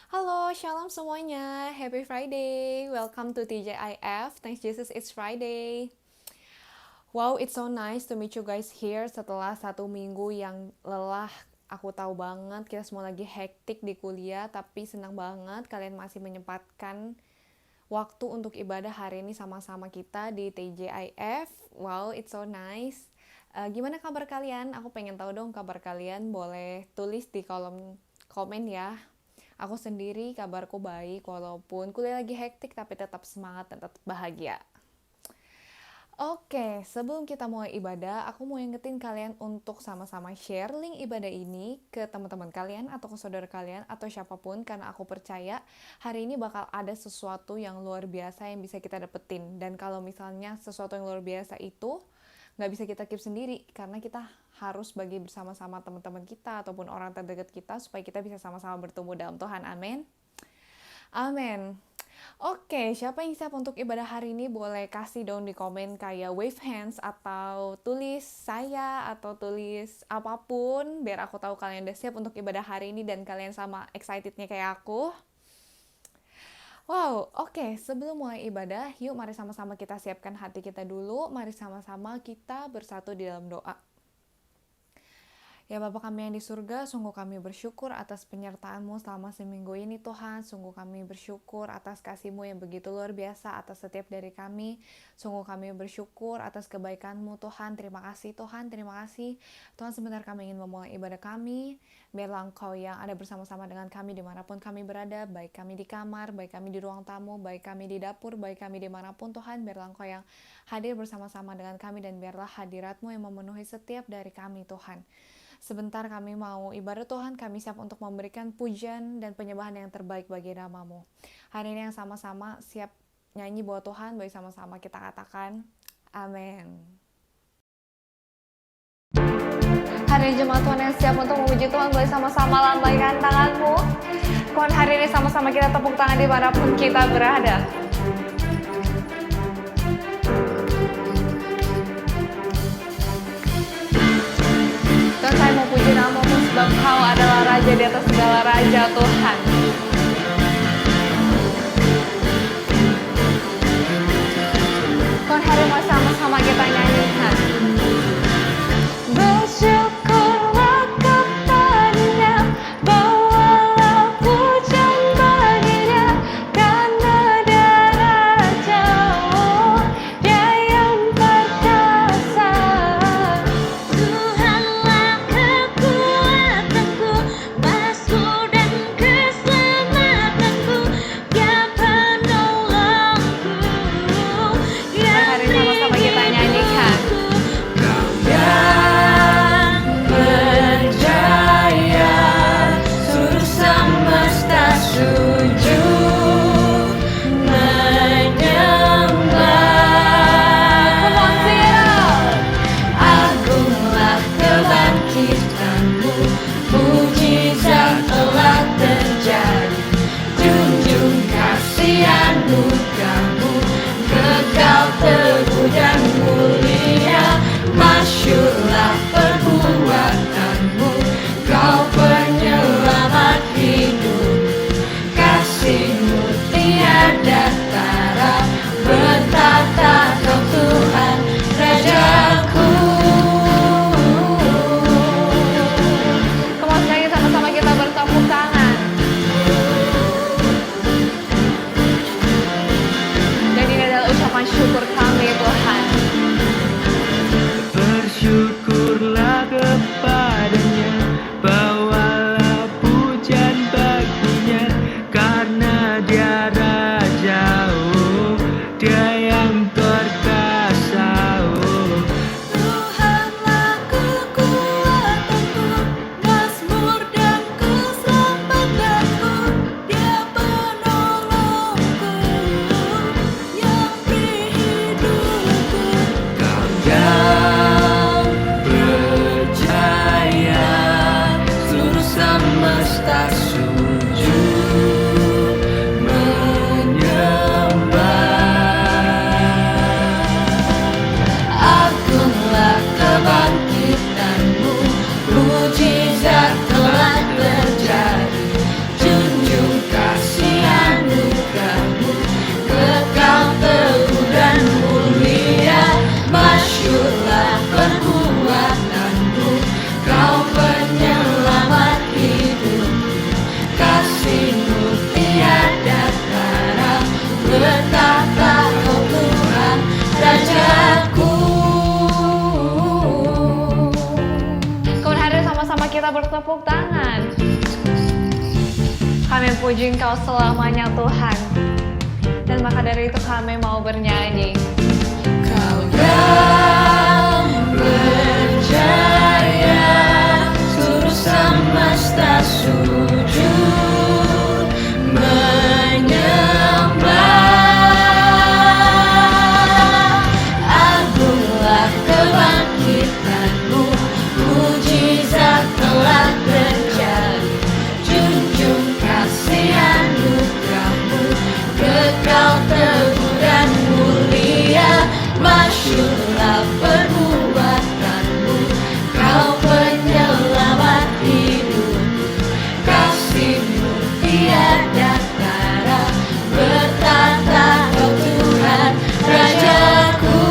Halo, shalom semuanya. Happy Friday. Welcome to TJIF. Thanks Jesus, it's Friday. Wow, it's so nice to meet you guys here setelah 1 minggu yang lelah. Aku tahu banget kita semua lagi hektik di kuliah, tapi senang banget kalian masih menyempatkan waktu untuk ibadah hari ini sama-sama kita di TJIF. Wow, it's so nice. Gimana kabar kalian? Aku pengen tahu dong kabar kalian. Boleh tulis di kolom komen ya. Aku sendiri kabarku baik walaupun kuliah lagi hektik tapi tetap semangat dan tetap bahagia. Oke, sebelum kita mulai ibadah, aku mau ingetin kalian untuk sama-sama share link ibadah ini ke teman-teman kalian atau ke saudara kalian atau siapapun, karena aku percaya hari ini bakal ada sesuatu yang luar biasa yang bisa kita dapetin. Dan kalau misalnya sesuatu yang luar biasa itu nggak bisa kita keep sendiri, karena kita harus bagi bersama-sama teman-teman kita ataupun orang terdekat kita supaya kita bisa sama-sama bertumbuh dalam Tuhan. Amin. Amin. Oke, siapa yang siap untuk ibadah hari ini boleh kasih dong di komen kayak wave hands atau tulis saya atau tulis apapun biar aku tahu kalian udah siap untuk ibadah hari ini dan kalian sama excitednya kayak aku. Wow, oke. Sebelum mulai ibadah, yuk mari sama-sama kita siapkan hati kita dulu. Mari sama-sama kita bersatu di dalam doa. Ya Bapa kami yang di surga, sungguh kami bersyukur atas penyertaan-Mu selama seminggu ini Tuhan. Sungguh kami bersyukur atas kasih-Mu yang begitu luar biasa atas setiap dari kami. Sungguh kami bersyukur atas kebaikan-Mu Tuhan. Terima kasih Tuhan, terima kasih. Tuhan, sebentar kami ingin memulai ibadah kami. Biarlah Engkau yang ada bersama-sama dengan kami dimanapun kami berada. Baik kami di kamar, baik kami di ruang tamu, baik kami di dapur, baik kami dimanapun Tuhan. Biarlah Engkau yang hadir bersama-sama dengan kami dan biarlah hadirat-Mu yang memenuhi setiap dari kami Tuhan. Sebentar kami mau ibadah Tuhan, kami siap untuk memberikan pujian dan penyembahan yang terbaik bagi nama-Mu. Hari ini yang sama-sama siap nyanyi buat Tuhan, baik sama-sama kita katakan, amin. Hari ini jemaat Tuhan yang siap untuk memuji Tuhan, boleh sama-sama lambaikan tanganmu. Tuhan, hari ini sama-sama kita tepuk tangan dimanapun kita berada. Tuhan, saya mau puji nama-Mu sebab Engkau adalah Raja di atas segala raja Tuhan. Tuhan, hari mau sama-sama kita nyanyikan. Bersyukurlah kepada-Nya, bawalah pujian bagi-Nya, karena Dia Raja, Dia yang perkasa. Tuhanlah kekuatanku, balasku dan kesempatanku. kita bertepuk tangan. Kami puji Engkau selamanya Tuhan. Dan maka dari itu kami mau bernyanyi. Kau yang berjaya, seluruh semesta sujud menyembah. Agunglah kebangkitanmu, mujizat telah terjadi. Junjung kasih anugerahmu, kekal teguh dan mulia. Masyurlah perbuatanmu, Kau penyelamat hidupku. Kasih-Mu tiada tara, bertata Kau Tuhan Rajaku.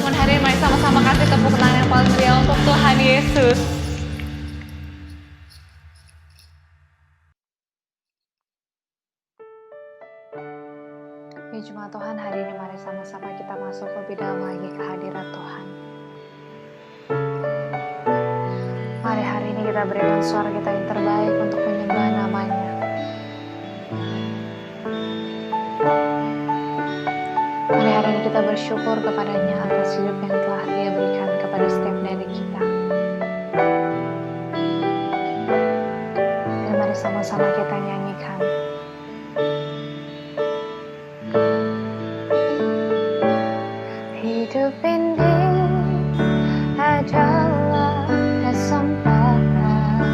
Mohon hadirin mari sama-sama kasih tepuk tangan yang paling meriah untuk Tuhan Yesus. Ya Jemaat Tuhan, hari ini mari sama-sama kita masuk lebih dalam lagi ke hadirat Tuhan. Mari hari ini kita berikan suara kita yang terbaik untuk menyembah nama-Nya. Mari hari ini kita bersyukur kepada-Nya atas hidup yang telah Dia berikan kepada setiap dari kita. Dan mari sama-sama kita nyanyikan. Hidup ini adalah kesempatan.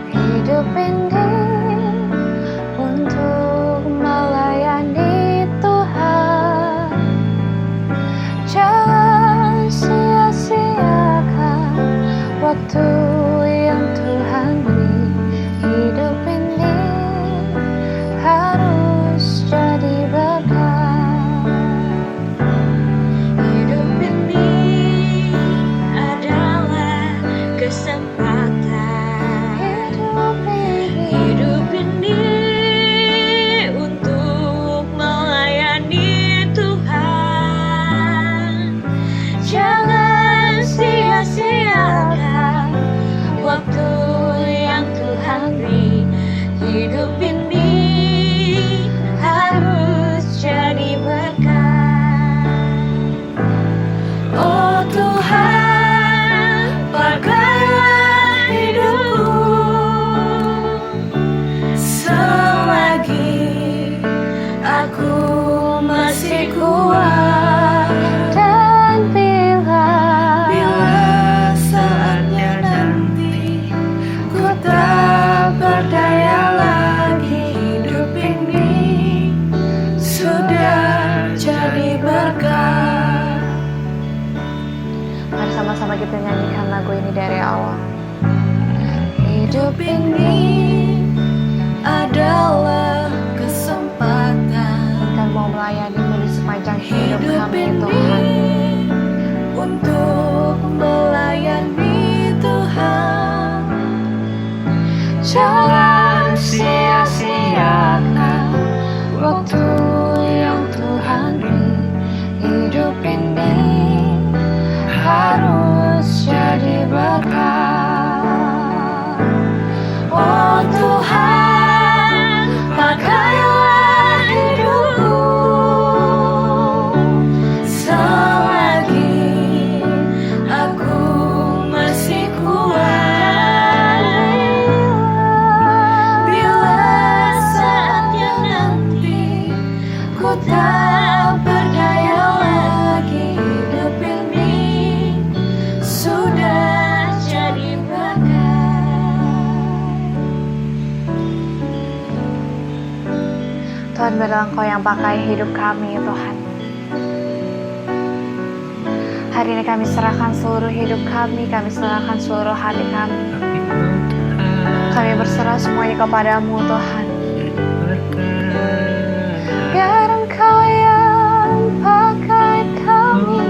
Hidup ini untuk melayani Tuhan. Jangan sia-siakan waktu yang Tuhan beri. Hidup ini harus jadi berkat. Hidup ini adalah kesempatan. Hidup ini untuk melayani Tuhan. Jangan sia-siakan waktu yang Tuhan beri. Hidup ini harus jadi berkat. Oh Tuhan, pakailah hidupku selagi aku masih kuat. Dan bila saatnya nanti ku tak berdaya lagi, hidup ini sudah jadi berkat. mari sama-sama kita nyanyikan lagu ini dari awal. Hidup ini adalah kesempatan. Dan mau melayani-Mu di sepanjang hidup Hidup kami ini Tuhan. untuk melayani Tuhan. Jangan sia-siakan waktu yang Tuhan beri. Hidup ini harus jadi berkat. Oh Tuhan, pakailah hidupku selagi aku masih kuat. Bila saatnya nanti ku tak berdaya lagi, hidup ini sudah jadi berkat. Tuhan, biarlah Engkau yang pakai hidup kami Tuhan. Hari ini kami serahkan seluruh hidup kami serahkan seluruh hati kami. Kami berserah semuanya kepada-Mu Tuhan. Biar Engkau yang pakai kami.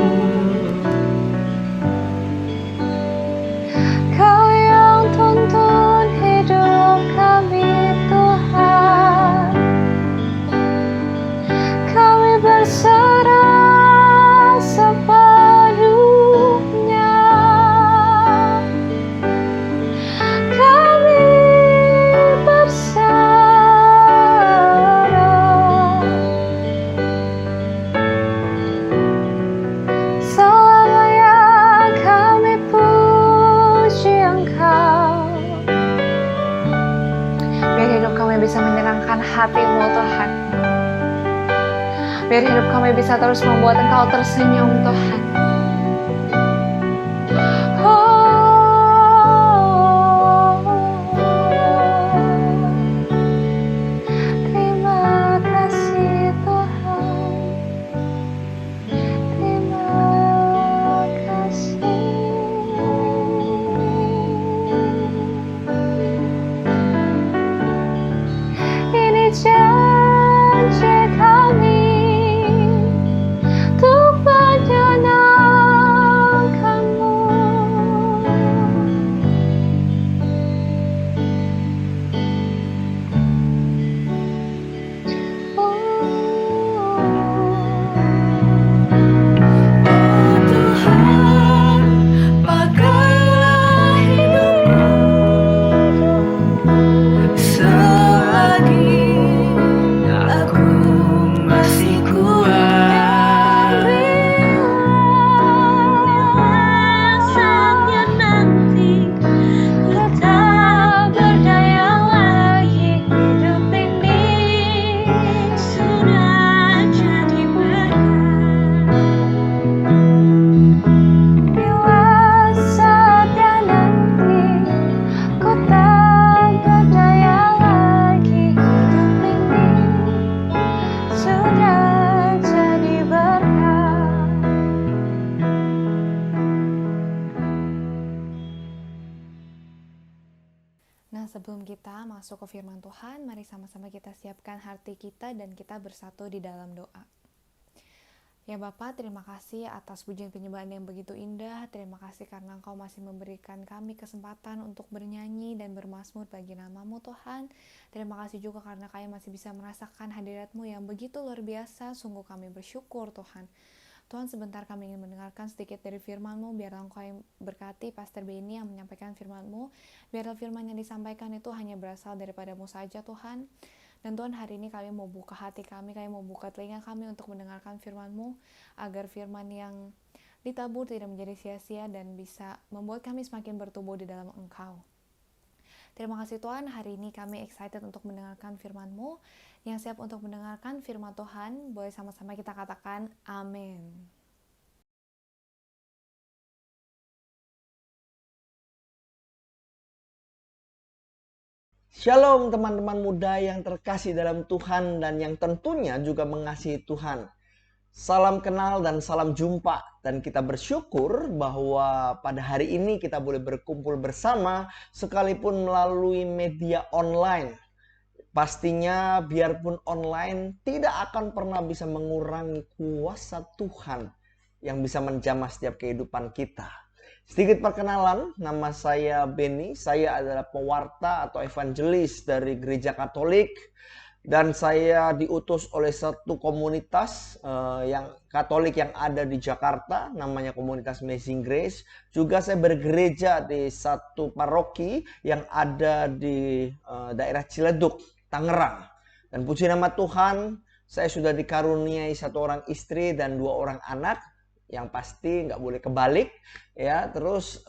Kau yang tuntun hidup kami Tuhan. kami bisa menyenangkan hati-Mu Tuhan. Biar hidup kami bisa terus membuat Engkau tersenyum Tuhan. Terima kasih Tuhan. Terima kasih. Ini janji kami untuk menyenangkan-Mu. Tuhan, pakailah hidupku selagi aku masih kuat. Saatnya nanti ku tak berdaya lagi, hidup ini sudah jadi bila saatnya nanti ku tak berdaya lagi, hidup ini sudah jadi berkah. Nah, sebelum kita masuk ke firman Tuhan, mari sama-sama kita siapkan hati kita dan kita bersatu di dalam doa. Ya Bapa, terima kasih atas pujian penyembahan yang begitu indah. Terima kasih karena Engkau masih memberikan kami kesempatan untuk bernyanyi dan bermazmur bagi nama-Mu Tuhan. Terima kasih juga karena kami masih bisa merasakan hadirat-Mu yang begitu luar biasa. Sungguh kami bersyukur Tuhan. Tuhan, sebentar kami ingin mendengarkan sedikit dari firman-Mu. Biarlah Engkau yang berkati Pastor Benny yang menyampaikan firman-Mu. Biarlah firman yang disampaikan itu hanya berasal daripada-Mu saja Tuhan. Dan Tuhan, hari ini kami mau buka hati kami mau buka telinga kami untuk mendengarkan firman-Mu, agar firman yang ditabur tidak menjadi sia-sia dan bisa membuat kami semakin bertumbuh di dalam Engkau. Terima kasih Tuhan, hari ini kami excited untuk mendengarkan firman-Mu. Yang siap untuk mendengarkan firman Tuhan, boleh sama-sama kita katakan amin. Shalom teman-teman muda yang terkasih dalam Tuhan dan yang tentunya juga mengasihi Tuhan. Salam kenal dan salam jumpa, dan kita bersyukur bahwa pada hari ini kita boleh berkumpul bersama sekalipun melalui media online. Pastinya biarpun online tidak akan pernah bisa mengurangi kuasa Tuhan yang bisa menjamah setiap kehidupan kita. Sedikit perkenalan, nama saya Benny, saya adalah pewarta atau evangelis dari Gereja Katolik. Dan saya diutus oleh satu komunitas yang Katolik yang ada di Jakarta, namanya komunitas Amazing Grace. Juga saya bergereja di satu paroki yang ada di daerah Ciledug, Tangerang. Dan puji nama Tuhan, saya sudah dikaruniai satu orang istri dan 2 orang anak. Yang pasti nggak boleh kebalik ya. Terus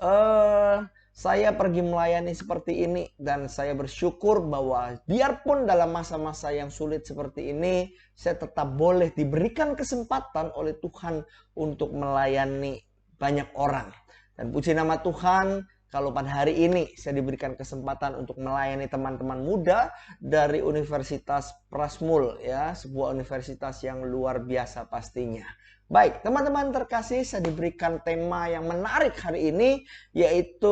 saya pergi melayani seperti ini, dan saya bersyukur bahwa biarpun dalam masa-masa yang sulit seperti ini, saya tetap boleh diberikan kesempatan oleh Tuhan untuk melayani banyak orang. Dan puji nama Tuhan, kalau pada hari ini saya diberikan kesempatan untuk melayani teman-teman muda dari Universitas Prasmul ya, sebuah universitas yang luar biasa pastinya. Baik, teman-teman terkasih, saya diberikan tema yang menarik hari ini, yaitu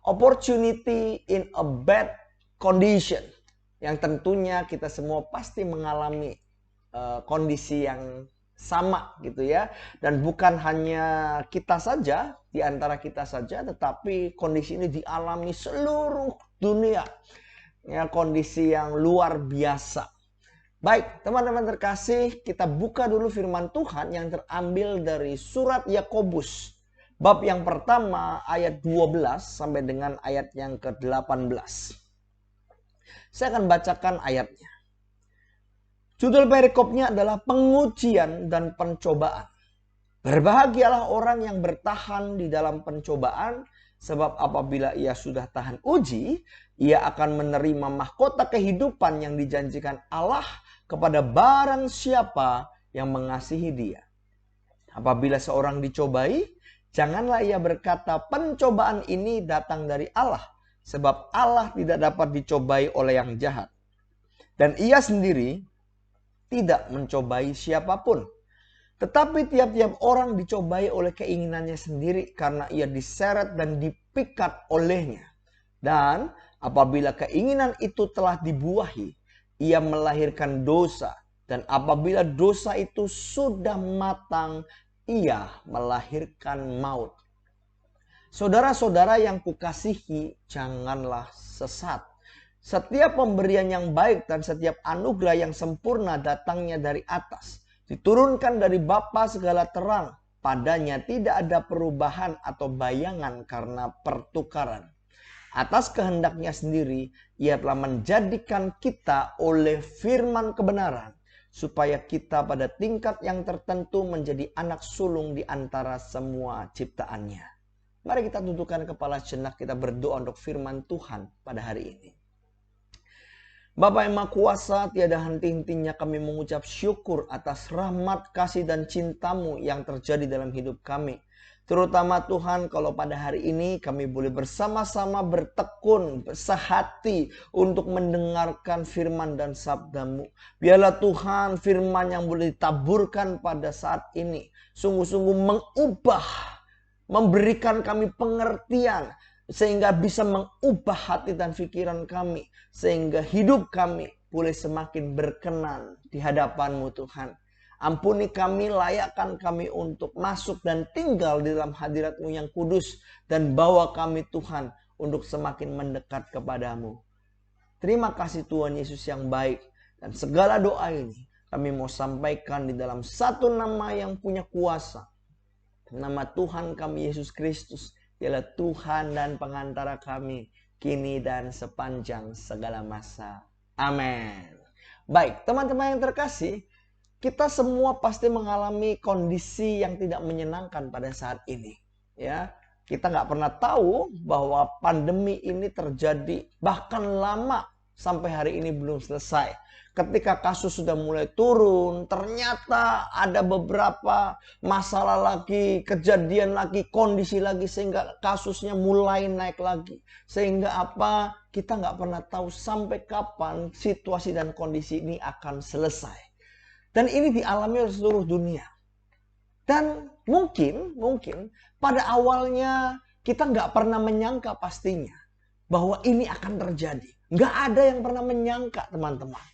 opportunity in a bad condition. Yang tentunya kita semua pasti mengalami kondisi yang sama gitu ya. Dan bukan hanya kita saja, di antara kita saja, tetapi kondisi ini dialami seluruh dunia. Ya, kondisi yang luar biasa. Baik, teman-teman terkasih, kita buka dulu firman Tuhan yang terambil dari surat Yakobus. Bab yang pertama ayat 12 sampai dengan ayat yang ke-18. Saya akan bacakan ayatnya. Judul perikopnya adalah pengujian dan pencobaan. Berbahagialah orang yang bertahan di dalam pencobaan, Sebab apabila ia sudah tahan uji, ia akan menerima mahkota kehidupan yang dijanjikan Allah kepada barang siapa yang mengasihi dia. Apabila seorang dicobai, janganlah ia berkata pencobaan ini datang dari Allah. Sebab Allah tidak dapat dicobai oleh yang jahat. Dan ia sendiri tidak mencobai siapapun. Tetapi tiap-tiap orang dicobai oleh keinginannya sendiri karena ia diseret dan dipikat olehnya. Dan apabila keinginan itu telah dibuahi, ia melahirkan dosa. Dan apabila dosa itu sudah matang, ia melahirkan maut. Saudara-saudara yang kukasihi, janganlah sesat. Setiap pemberian yang baik dan setiap anugerah yang sempurna datangnya dari atas. Diturunkan dari Bapa segala terang. Padanya tidak ada perubahan atau bayangan karena pertukaran. Atas kehendaknya sendiri, ia telah menjadikan kita oleh firman kebenaran. Supaya kita pada tingkat yang tertentu menjadi anak sulung di antara semua ciptaannya. Mari kita tundukkan kepala sejenak, kita berdoa untuk firman Tuhan pada hari ini. Bapa yang Maha Kuasa, tiada henti-hentinya kami mengucap syukur atas rahmat, kasih, dan cinta-Mu yang terjadi dalam hidup kami. Terutama Tuhan, kalau pada hari ini kami boleh bersama-sama bertekun, sehati untuk mendengarkan firman dan sabda-Mu. Biarlah Tuhan firman yang boleh ditaburkan pada saat ini sungguh-sungguh mengubah, memberikan kami pengertian, sehingga bisa mengubah hati dan pikiran kami. Sehingga hidup kami boleh semakin berkenan di hadapan-Mu Tuhan. Ampuni kami, layakkan kami untuk masuk dan tinggal di dalam hadirat-Mu yang kudus. Dan bawa kami Tuhan untuk semakin mendekat kepada-Mu. Terima kasih Tuhan Yesus yang baik. Dan segala doa ini kami mau sampaikan di dalam satu nama yang punya kuasa. Nama Tuhan kami Yesus Kristus. Ialah Tuhan dan pengantara kami, kini dan sepanjang segala masa. Amin. Baik, teman-teman yang terkasih, kita semua pasti mengalami kondisi yang tidak menyenangkan pada saat ini. Ya, kita nggak pernah tahu bahwa pandemi ini terjadi bahkan lama sampai hari ini belum selesai. Ketika kasus sudah mulai turun, ternyata ada beberapa masalah lagi, kejadian lagi, kondisi lagi, sehingga kasusnya mulai naik lagi. Sehingga apa? Kita nggak pernah tahu sampai kapan situasi dan kondisi ini akan selesai. Dan ini dialami oleh seluruh dunia. Dan mungkin pada awalnya kita nggak pernah menyangka pastinya bahwa ini akan terjadi. Nggak ada yang pernah menyangka, teman-teman.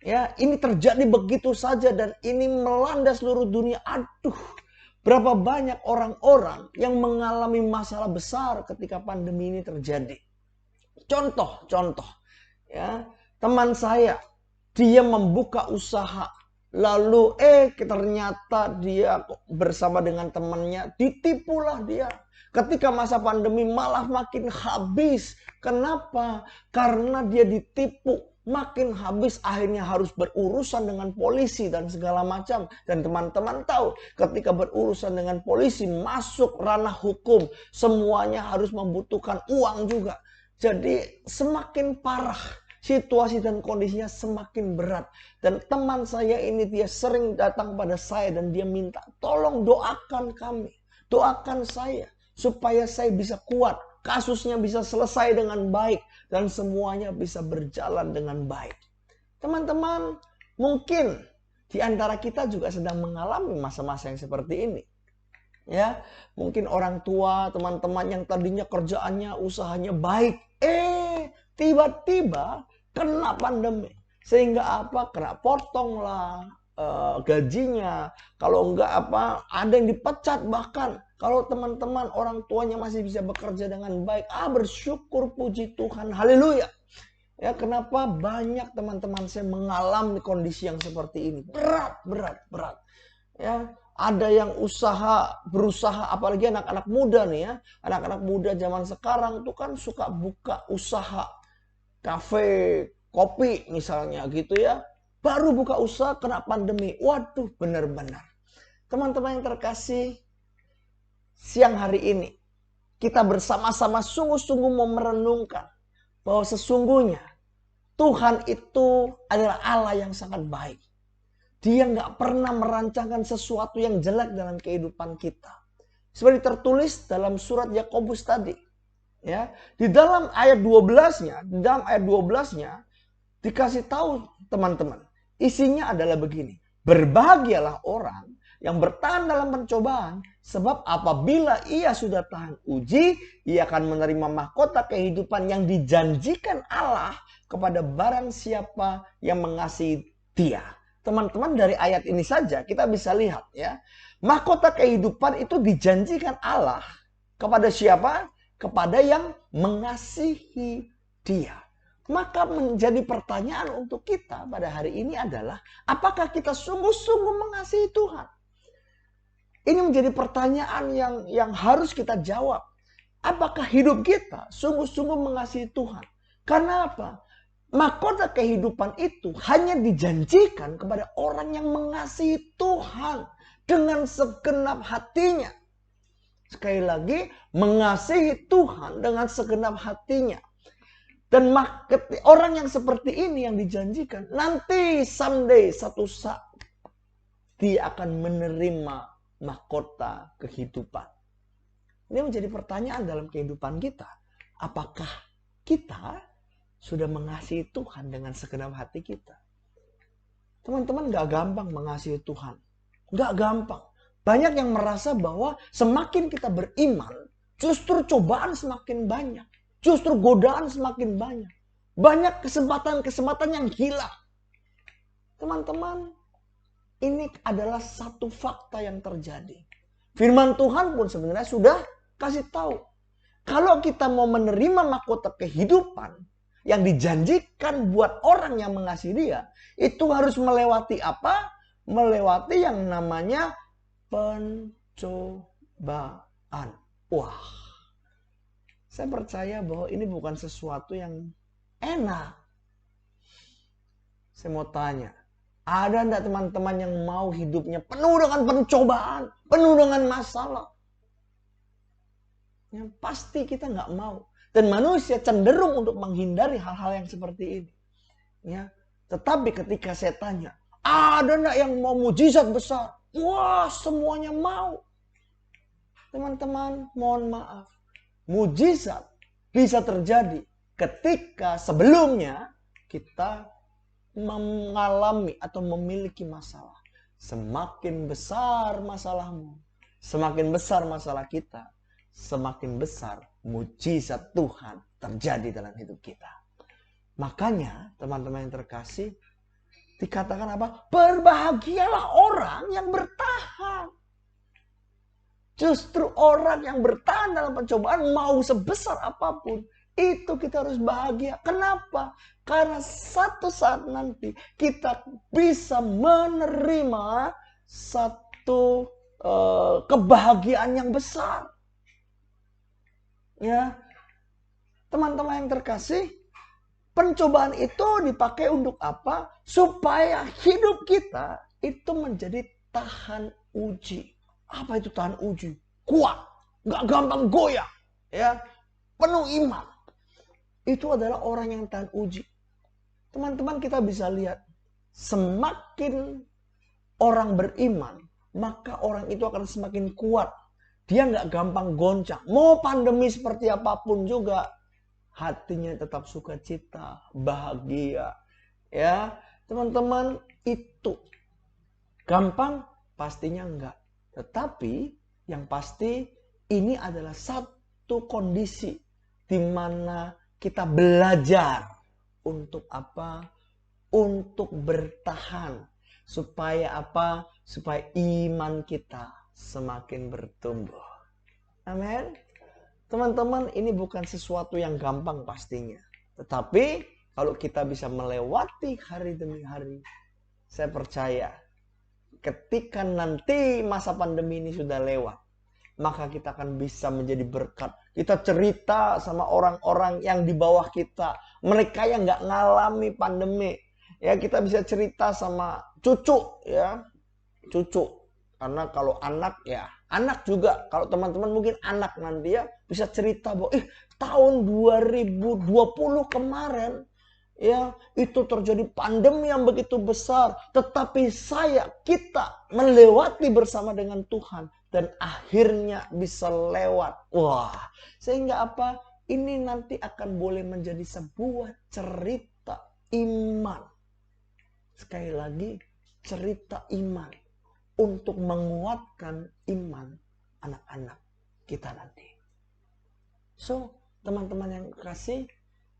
Ya, ini terjadi begitu saja dan ini melanda seluruh dunia. Aduh, berapa banyak orang-orang yang mengalami masalah besar ketika pandemi ini terjadi. Contoh, ya, teman saya, dia membuka usaha. Lalu ternyata dia bersama dengan temannya ditipulah dia. Ketika masa pandemi malah makin habis. Kenapa? Karena dia ditipu. Makin habis, akhirnya harus berurusan dengan polisi dan segala macam. Dan teman-teman tahu, ketika berurusan dengan polisi, masuk ranah hukum, semuanya harus membutuhkan uang juga. Jadi semakin parah, situasi dan kondisinya semakin berat. Dan teman saya ini, dia sering datang pada saya dan dia minta, tolong doakan kami, doakan saya, supaya saya bisa kuat. Kasusnya bisa selesai dengan baik. Dan semuanya bisa berjalan dengan baik. Teman-teman, mungkin di antara kita juga sedang mengalami masa-masa yang seperti ini. Ya, mungkin orang tua, teman-teman yang tadinya kerjaannya, usahanya baik. Tiba-tiba kena pandemi. Sehingga apa? Kena potong lah gajinya. Kalau enggak apa, ada yang dipecat bahkan. Kalau teman-teman orang tuanya masih bisa bekerja dengan baik, bersyukur, puji Tuhan, haleluya. Ya, kenapa banyak teman-teman saya mengalami kondisi yang seperti ini? Berat. Ya, ada yang berusaha, apalagi anak-anak muda nih ya. Anak-anak muda zaman sekarang tuh kan suka buka usaha kafe, kopi misalnya gitu ya. Baru buka usaha kena pandemi. Waduh, benar-benar. Teman-teman yang terkasih, siang hari ini kita bersama-sama sungguh-sungguh mau merenungkan bahwa sesungguhnya Tuhan itu adalah Allah yang sangat baik. Dia nggak pernah merancangkan sesuatu yang jelek dalam kehidupan kita. Seperti tertulis dalam surat Yakobus tadi. Ya, di dalam ayat 12-nya, dikasih tahu teman-teman. Isinya adalah begini. Berbahagialah orang yang bertahan dalam pencobaan, sebab apabila ia sudah tahan uji, ia akan menerima mahkota kehidupan yang dijanjikan Allah kepada barang siapa yang mengasihi Dia. Teman-teman, dari ayat ini saja kita bisa lihat ya. Mahkota kehidupan itu dijanjikan Allah kepada siapa? Kepada yang mengasihi Dia. Maka menjadi pertanyaan untuk kita pada hari ini adalah, apakah kita sungguh-sungguh mengasihi Tuhan? Ini menjadi pertanyaan yang harus kita jawab. Apakah hidup kita sungguh-sungguh mengasihi Tuhan? Karena apa? Mahkota kehidupan itu hanya dijanjikan kepada orang yang mengasihi Tuhan dengan segenap hatinya. Sekali lagi, mengasihi Tuhan dengan segenap hatinya. Dan orang yang seperti ini yang dijanjikan, nanti someday, satu saat, dia akan menerima mahkota kehidupan. Ini menjadi pertanyaan dalam kehidupan kita. Apakah kita sudah mengasihi Tuhan dengan segenap hati kita? Teman-teman, gak gampang mengasihi Tuhan. Gak gampang. Banyak yang merasa bahwa semakin kita beriman, justru cobaan semakin banyak. Justru godaan semakin banyak. Banyak kesempatan-kesempatan yang hilang. Teman-teman, ini adalah satu fakta yang terjadi. Firman Tuhan pun sebenarnya sudah kasih tahu. Kalau kita mau menerima mahkota kehidupan yang dijanjikan buat orang yang mengasihi Dia, itu harus melewati apa? Melewati yang namanya pencobaan. Wah, saya percaya bahwa ini bukan sesuatu yang enak. Saya mau tanya, ada enggak teman-teman yang mau hidupnya penuh dengan pencobaan, penuh dengan masalah? Yang pasti kita nggak mau. Dan manusia cenderung untuk menghindari hal-hal yang seperti ini. Ya, tetapi ketika saya tanya, ada enggak yang mau mujizat besar? Wah, semuanya mau. Teman-teman, mohon maaf. Mujizat bisa terjadi ketika sebelumnya kita mengalami atau memiliki masalah. Semakin besar masalahmu, semakin besar masalah kita, semakin besar mujizat Tuhan terjadi dalam hidup kita. Makanya teman-teman yang terkasih, dikatakan apa? Berbahagialah orang yang bertahan. Justru orang yang bertahan dalam pencobaan, mau sebesar apapun, itu kita harus bahagia. Kenapa? Karena satu saat nanti kita bisa menerima satu kebahagiaan yang besar. Ya, teman-teman yang terkasih, pencobaan itu dipakai untuk apa? Supaya hidup kita itu menjadi tahan uji. Apa itu tahan uji? Kuat, nggak gampang goyah, ya, penuh iman. Itu adalah orang yang tahan uji. Teman-teman, kita bisa lihat, semakin orang beriman, maka orang itu akan semakin kuat. Dia nggak gampang goncang. Mau pandemi seperti apapun juga, hatinya tetap sukacita, bahagia. Ya, teman-teman, itu gampang? Pastinya enggak. Tetapi yang pasti ini adalah satu kondisi di mana kita belajar untuk apa? Untuk bertahan. Supaya apa? Supaya iman kita semakin bertumbuh. Amin. Teman-teman, ini bukan sesuatu yang gampang pastinya. Tetapi kalau kita bisa melewati hari demi hari, saya percaya ketika nanti masa pandemi ini sudah lewat, maka kita akan bisa menjadi berkat. Kita cerita sama orang-orang yang di bawah kita, mereka yang nggak ngalami pandemi. Ya, kita bisa cerita sama cucu, ya, cucu. Karena kalau anak ya, anak juga. Kalau teman-teman mungkin anak nanti ya bisa cerita bahwa tahun 2020 kemarin ya itu terjadi pandemi yang begitu besar. Tetapi kita melewati bersama dengan Tuhan. Dan akhirnya bisa lewat. Wah, sehingga apa? Ini nanti akan boleh menjadi sebuah cerita iman. Sekali lagi, cerita iman. Untuk menguatkan iman anak-anak kita nanti. So, teman-teman yang kasih,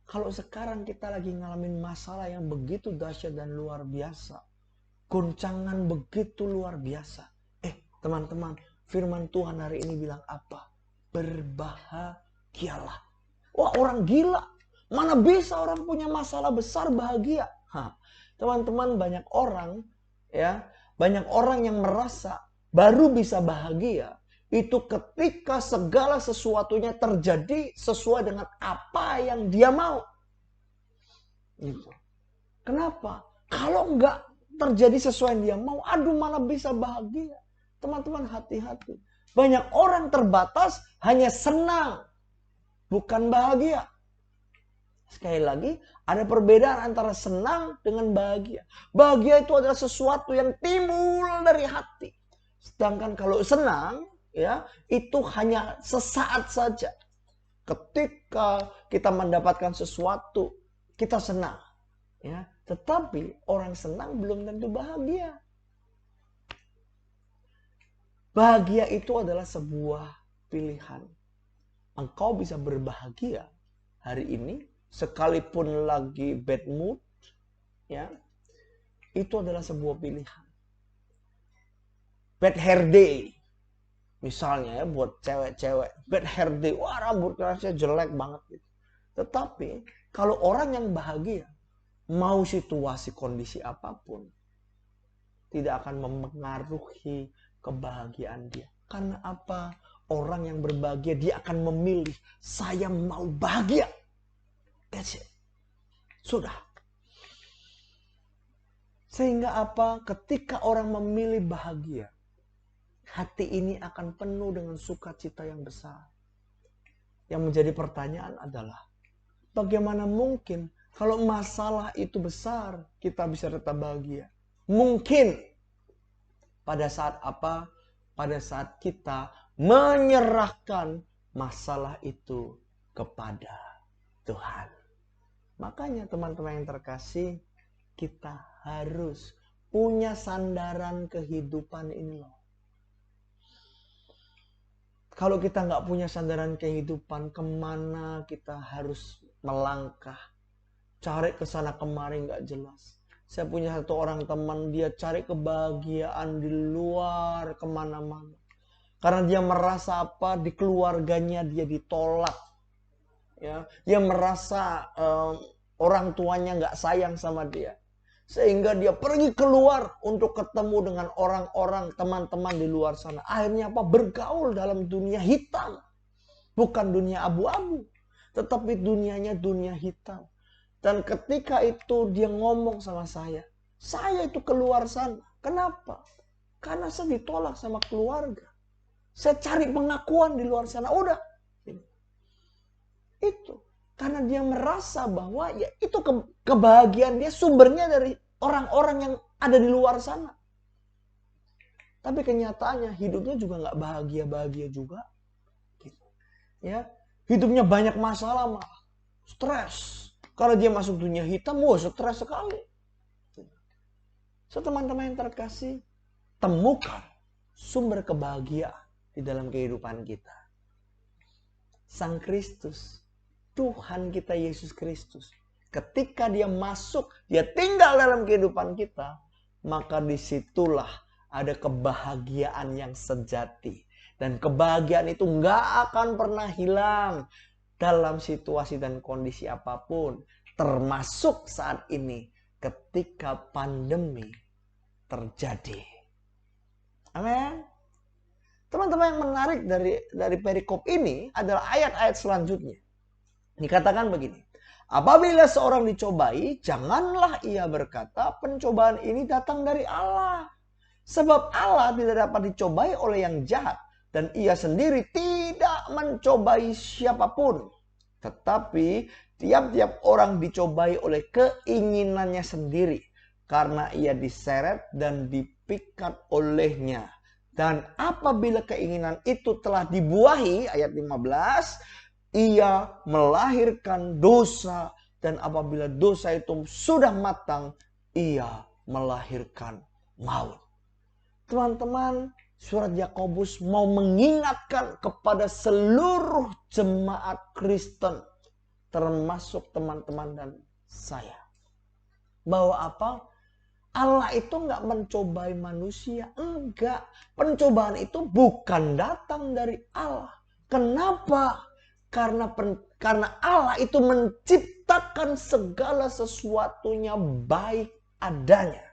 kalau sekarang kita lagi ngalamin masalah yang begitu dahsyat dan luar biasa. Goncangan begitu luar biasa. Teman-teman, firman Tuhan hari ini bilang apa? Berbahagialah. Wah, orang gila. Mana bisa orang punya masalah besar bahagia? Teman-teman, banyak orang yang merasa baru bisa bahagia itu ketika segala sesuatunya terjadi sesuai dengan apa yang dia mau. Gitu. Kenapa? Kalau nggak terjadi sesuai yang dia mau, aduh mana bisa bahagia. Teman-teman hati-hati. Banyak orang terbatas hanya senang, bukan bahagia. Sekali lagi, ada perbedaan antara senang dengan bahagia. Bahagia itu adalah sesuatu yang timbul dari hati. Sedangkan kalau senang, ya, itu hanya sesaat saja. Ketika kita mendapatkan sesuatu, kita senang. Ya, tetapi orang senang belum tentu bahagia. Bahagia itu adalah sebuah pilihan. Engkau bisa berbahagia hari ini, sekalipun lagi bad mood, ya, itu adalah sebuah pilihan. Bad hair day, misalnya ya buat cewek-cewek, bad hair day, wah rambut kerasnya jelek banget gitu. Tetapi kalau orang yang bahagia, mau situasi kondisi apapun, tidak akan mempengaruhi kebahagiaan dia. Karena apa? Orang yang berbahagia, dia akan memilih, saya mau bahagia. That's it. Sudah. Sehingga apa? Ketika orang memilih bahagia, hati ini akan penuh dengan sukacita yang besar. Yang menjadi pertanyaan adalah, bagaimana mungkin kalau masalah itu besar, kita bisa tetap bahagia? Mungkin pada saat apa? Pada saat kita menyerahkan masalah itu kepada Tuhan. Makanya teman-teman yang terkasih, kita harus punya sandaran kehidupan ini loh. Kalau kita nggak punya sandaran kehidupan, kemana kita harus melangkah? Cari kesana kemari nggak jelas. Saya punya satu orang teman, dia cari kebahagiaan di luar kemana-mana. Karena dia merasa apa? Di keluarganya dia ditolak. Ya, dia merasa orang tuanya nggak sayang sama dia. Sehingga dia pergi keluar untuk ketemu dengan orang-orang, teman-teman di luar sana. Akhirnya apa? Bergaul dalam dunia hitam. Bukan dunia abu-abu. Tetapi dunianya dunia hitam. Dan ketika itu dia ngomong sama saya itu keluar sana. Kenapa? Karena saya ditolak sama keluarga. Saya cari pengakuan di luar sana. Udah. Itu. Karena dia merasa bahwa ya itu kebahagiaan dia sumbernya dari orang-orang yang ada di luar sana. Tapi kenyataannya hidupnya juga nggak bahagia-bahagia juga. Gitu. Ya, hidupnya banyak masalah malah. Stres. Kalau dia masuk dunia hitam, wah stres sekali. So teman-teman yang terkasih, temukan sumber kebahagiaan di dalam kehidupan kita. Sang Kristus, Tuhan kita Yesus Kristus, ketika dia masuk, dia tinggal dalam kehidupan kita, maka disitulah ada kebahagiaan yang sejati. Dan kebahagiaan itu nggak akan pernah hilang dalam situasi dan kondisi apapun, termasuk saat ini ketika pandemi terjadi. Amin. Teman-teman, yang menarik dari perikop ini adalah ayat-ayat selanjutnya. Dikatakan begini, apabila seorang dicobai, janganlah ia berkata pencobaan ini datang dari Allah. Sebab Allah tidak dapat dicobai oleh yang jahat. Dan ia sendiri tidak mencobai siapapun. Tetapi tiap-tiap orang dicobai oleh keinginannya sendiri. Karena ia diseret dan dipikat olehnya. Dan apabila keinginan itu telah dibuahi, ayat 15, ia melahirkan dosa. Dan apabila dosa itu sudah matang, ia melahirkan maut. Teman-teman, surat Yakobus mau mengingatkan kepada seluruh jemaat Kristen, termasuk teman-teman dan saya, bahwa apa? Allah itu nggak mencobai manusia, enggak. Pencobaan itu bukan datang dari Allah. Kenapa? Karena Allah itu menciptakan segala sesuatunya baik adanya.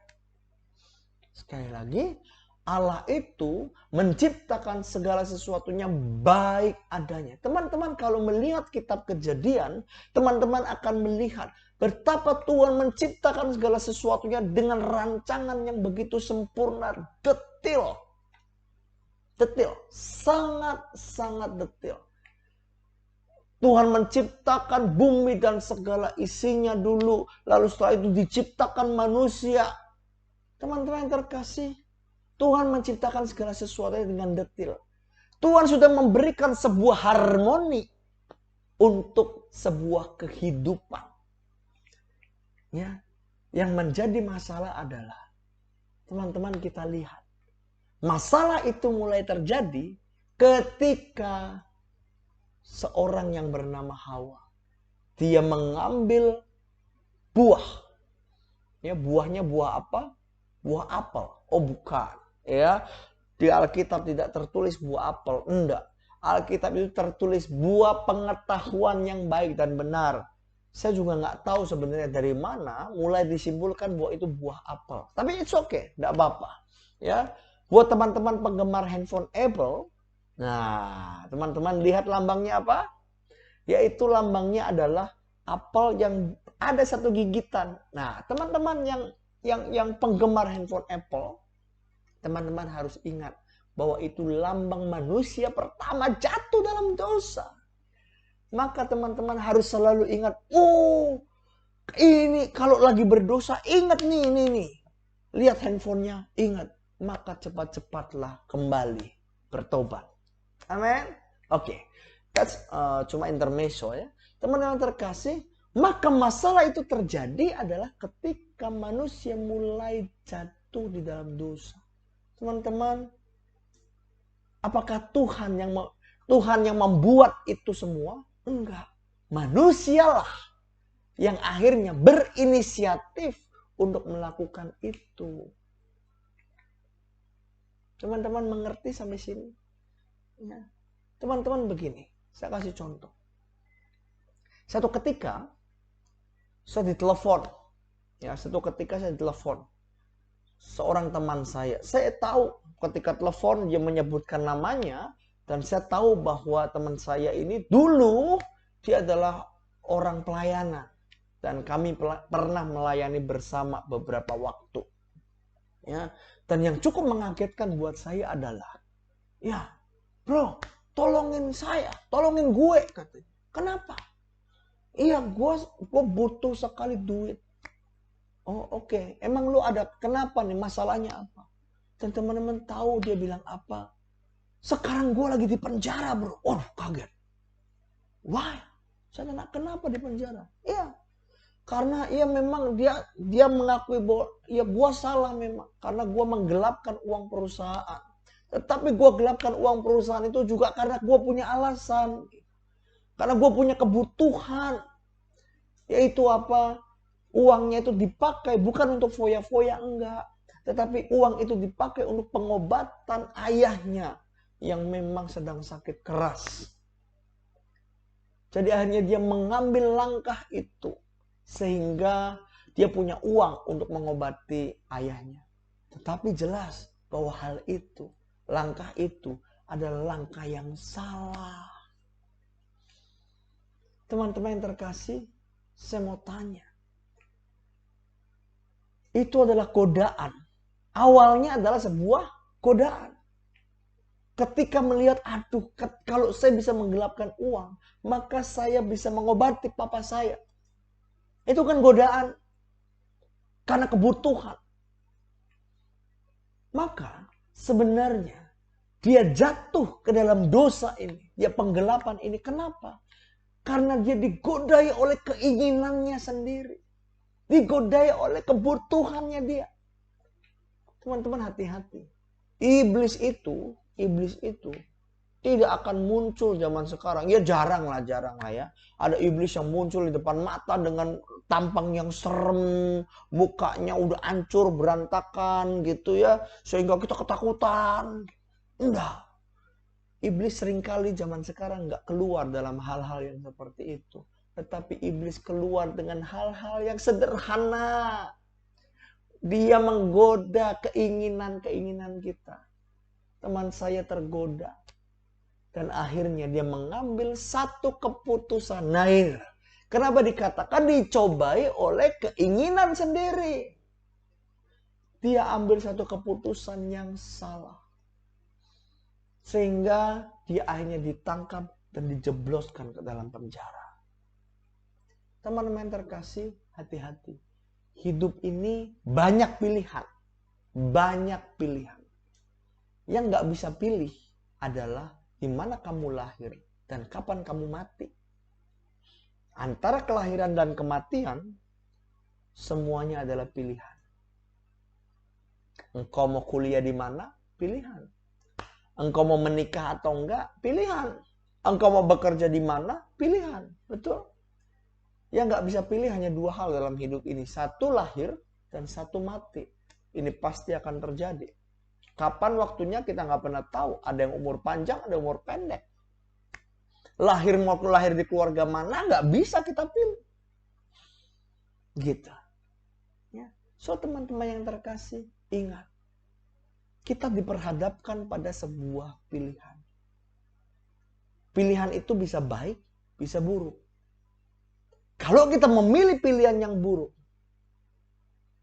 Sekali lagi, Allah itu menciptakan segala sesuatunya baik adanya. Teman-teman kalau melihat kitab Kejadian, teman-teman akan melihat betapa Tuhan menciptakan segala sesuatunya dengan rancangan yang begitu sempurna, detil. Detil, sangat-sangat detil. Tuhan menciptakan bumi dan segala isinya dulu, lalu setelah itu diciptakan manusia. Teman-teman yang terkasih, Tuhan menciptakan segala sesuatu dengan detil. Tuhan sudah memberikan sebuah harmoni untuk sebuah kehidupan. Ya, yang menjadi masalah adalah, teman-teman kita lihat, masalah itu mulai terjadi ketika seorang yang bernama Hawa, dia mengambil buah. Ya, buahnya buah apa? Buah apel. Oh, bukan. Ya, di Alkitab tidak tertulis buah apel, enggak. Alkitab itu tertulis buah pengetahuan yang baik dan benar. Saya juga nggak tahu sebenarnya dari mana mulai disimpulkan bahwa itu buah apel. Tapi it's okay, enggak apa-apa. Ya, buat teman-teman penggemar handphone Apple, nah, teman-teman lihat lambangnya apa? Yaitu lambangnya adalah apel yang ada satu gigitan. Nah, teman-teman yang penggemar handphone Apple, teman-teman harus ingat bahwa itu lambang manusia pertama jatuh dalam dosa. Maka teman-teman harus selalu ingat, oh, ini kalau lagi berdosa, ingat nih. Lihat handphonenya, ingat. Maka cepat-cepatlah kembali bertobat. Amin. Oke. That's cuma intermezzo ya. Teman-teman terkasih, maka masalah itu terjadi adalah ketika manusia mulai jatuh di dalam dosa. Teman-teman, apakah Tuhan yang membuat itu semua? Enggak. Manusialah yang akhirnya berinisiatif untuk melakukan itu. Teman-teman mengerti sampai sini? Ya. Teman-teman begini, saya kasih contoh. Satu ketika saya ditelepon. Ya, seorang teman saya. Saya tahu ketika telepon dia menyebutkan namanya dan saya tahu bahwa teman saya ini dulu dia adalah orang pelayanan dan kami pernah melayani bersama beberapa waktu. Ya, dan yang cukup mengagetkan buat saya adalah, ya, bro, tolongin saya, tolongin gue, katanya. Kenapa? Iya, gue butuh sekali duit. Oh, oke. Emang lu ada kenapa nih? Masalahnya apa? Dan teman-teman tahu dia bilang apa? Sekarang gue lagi di penjara, bro. Oh, kaget. Why? Saya tanya, kenapa di penjara? Iya. Karena ia memang dia mengakui bahwa ya gue salah memang. Karena gue menggelapkan uang perusahaan. Tetapi gue gelapkan uang perusahaan itu juga karena gue punya alasan. Karena gue punya kebutuhan. Yaitu apa? Uangnya itu dipakai bukan untuk foya-foya, enggak. Tetapi uang itu dipakai untuk pengobatan ayahnya yang memang sedang sakit keras. Jadi akhirnya dia mengambil langkah itu. Sehingga dia punya uang untuk mengobati ayahnya. Tetapi jelas bahwa langkah itu adalah langkah yang salah. Teman-teman yang terkasih, saya mau tanya. Itu adalah godaan Awalnya adalah sebuah godaan. Ketika melihat, aduh, kalau saya bisa menggelapkan uang, maka saya bisa mengobati papa saya. Itu kan godaan. Karena kebutuhan. Maka sebenarnya dia jatuh ke dalam dosa ini. Dia penggelapan ini. Kenapa? Karena dia digodai oleh keinginannya sendiri. Digodai oleh kebutuhannya dia. Teman-teman, hati-hati. Iblis itu tidak akan muncul zaman sekarang. Ya jarang lah ya. Ada iblis yang muncul di depan mata dengan tampang yang serem, mukanya udah hancur, berantakan gitu ya, sehingga kita ketakutan. Enggak. Iblis seringkali zaman sekarang nggak keluar dalam hal-hal yang seperti itu. Tetapi iblis keluar dengan hal-hal yang sederhana. Dia menggoda keinginan-keinginan kita. Teman saya tergoda. Dan akhirnya dia mengambil satu keputusan. Nair. Kenapa dikatakan dicobai oleh keinginan sendiri? Dia ambil satu keputusan yang salah. Sehingga dia akhirnya ditangkap dan dijebloskan ke dalam penjara. Teman-teman terkasih, hati-hati. Hidup ini banyak pilihan. Banyak pilihan. Yang nggak bisa pilih adalah di mana kamu lahir dan kapan kamu mati. Antara kelahiran dan kematian, semuanya adalah pilihan. Engkau mau kuliah di mana? Pilihan. Engkau mau menikah atau enggak? Pilihan. Engkau mau bekerja di mana? Pilihan. Betul? Yang nggak bisa pilih hanya dua hal dalam hidup ini. Satu lahir dan satu mati. Ini pasti akan terjadi. Kapan waktunya kita nggak pernah tahu. Ada yang umur panjang, ada yang umur pendek. Mau lahir di keluarga mana nggak bisa kita pilih. Gitu. Ya. So teman-teman yang terkasih, ingat. Kita diperhadapkan pada sebuah pilihan. Pilihan itu bisa baik, bisa buruk. Kalau kita memilih pilihan yang buruk,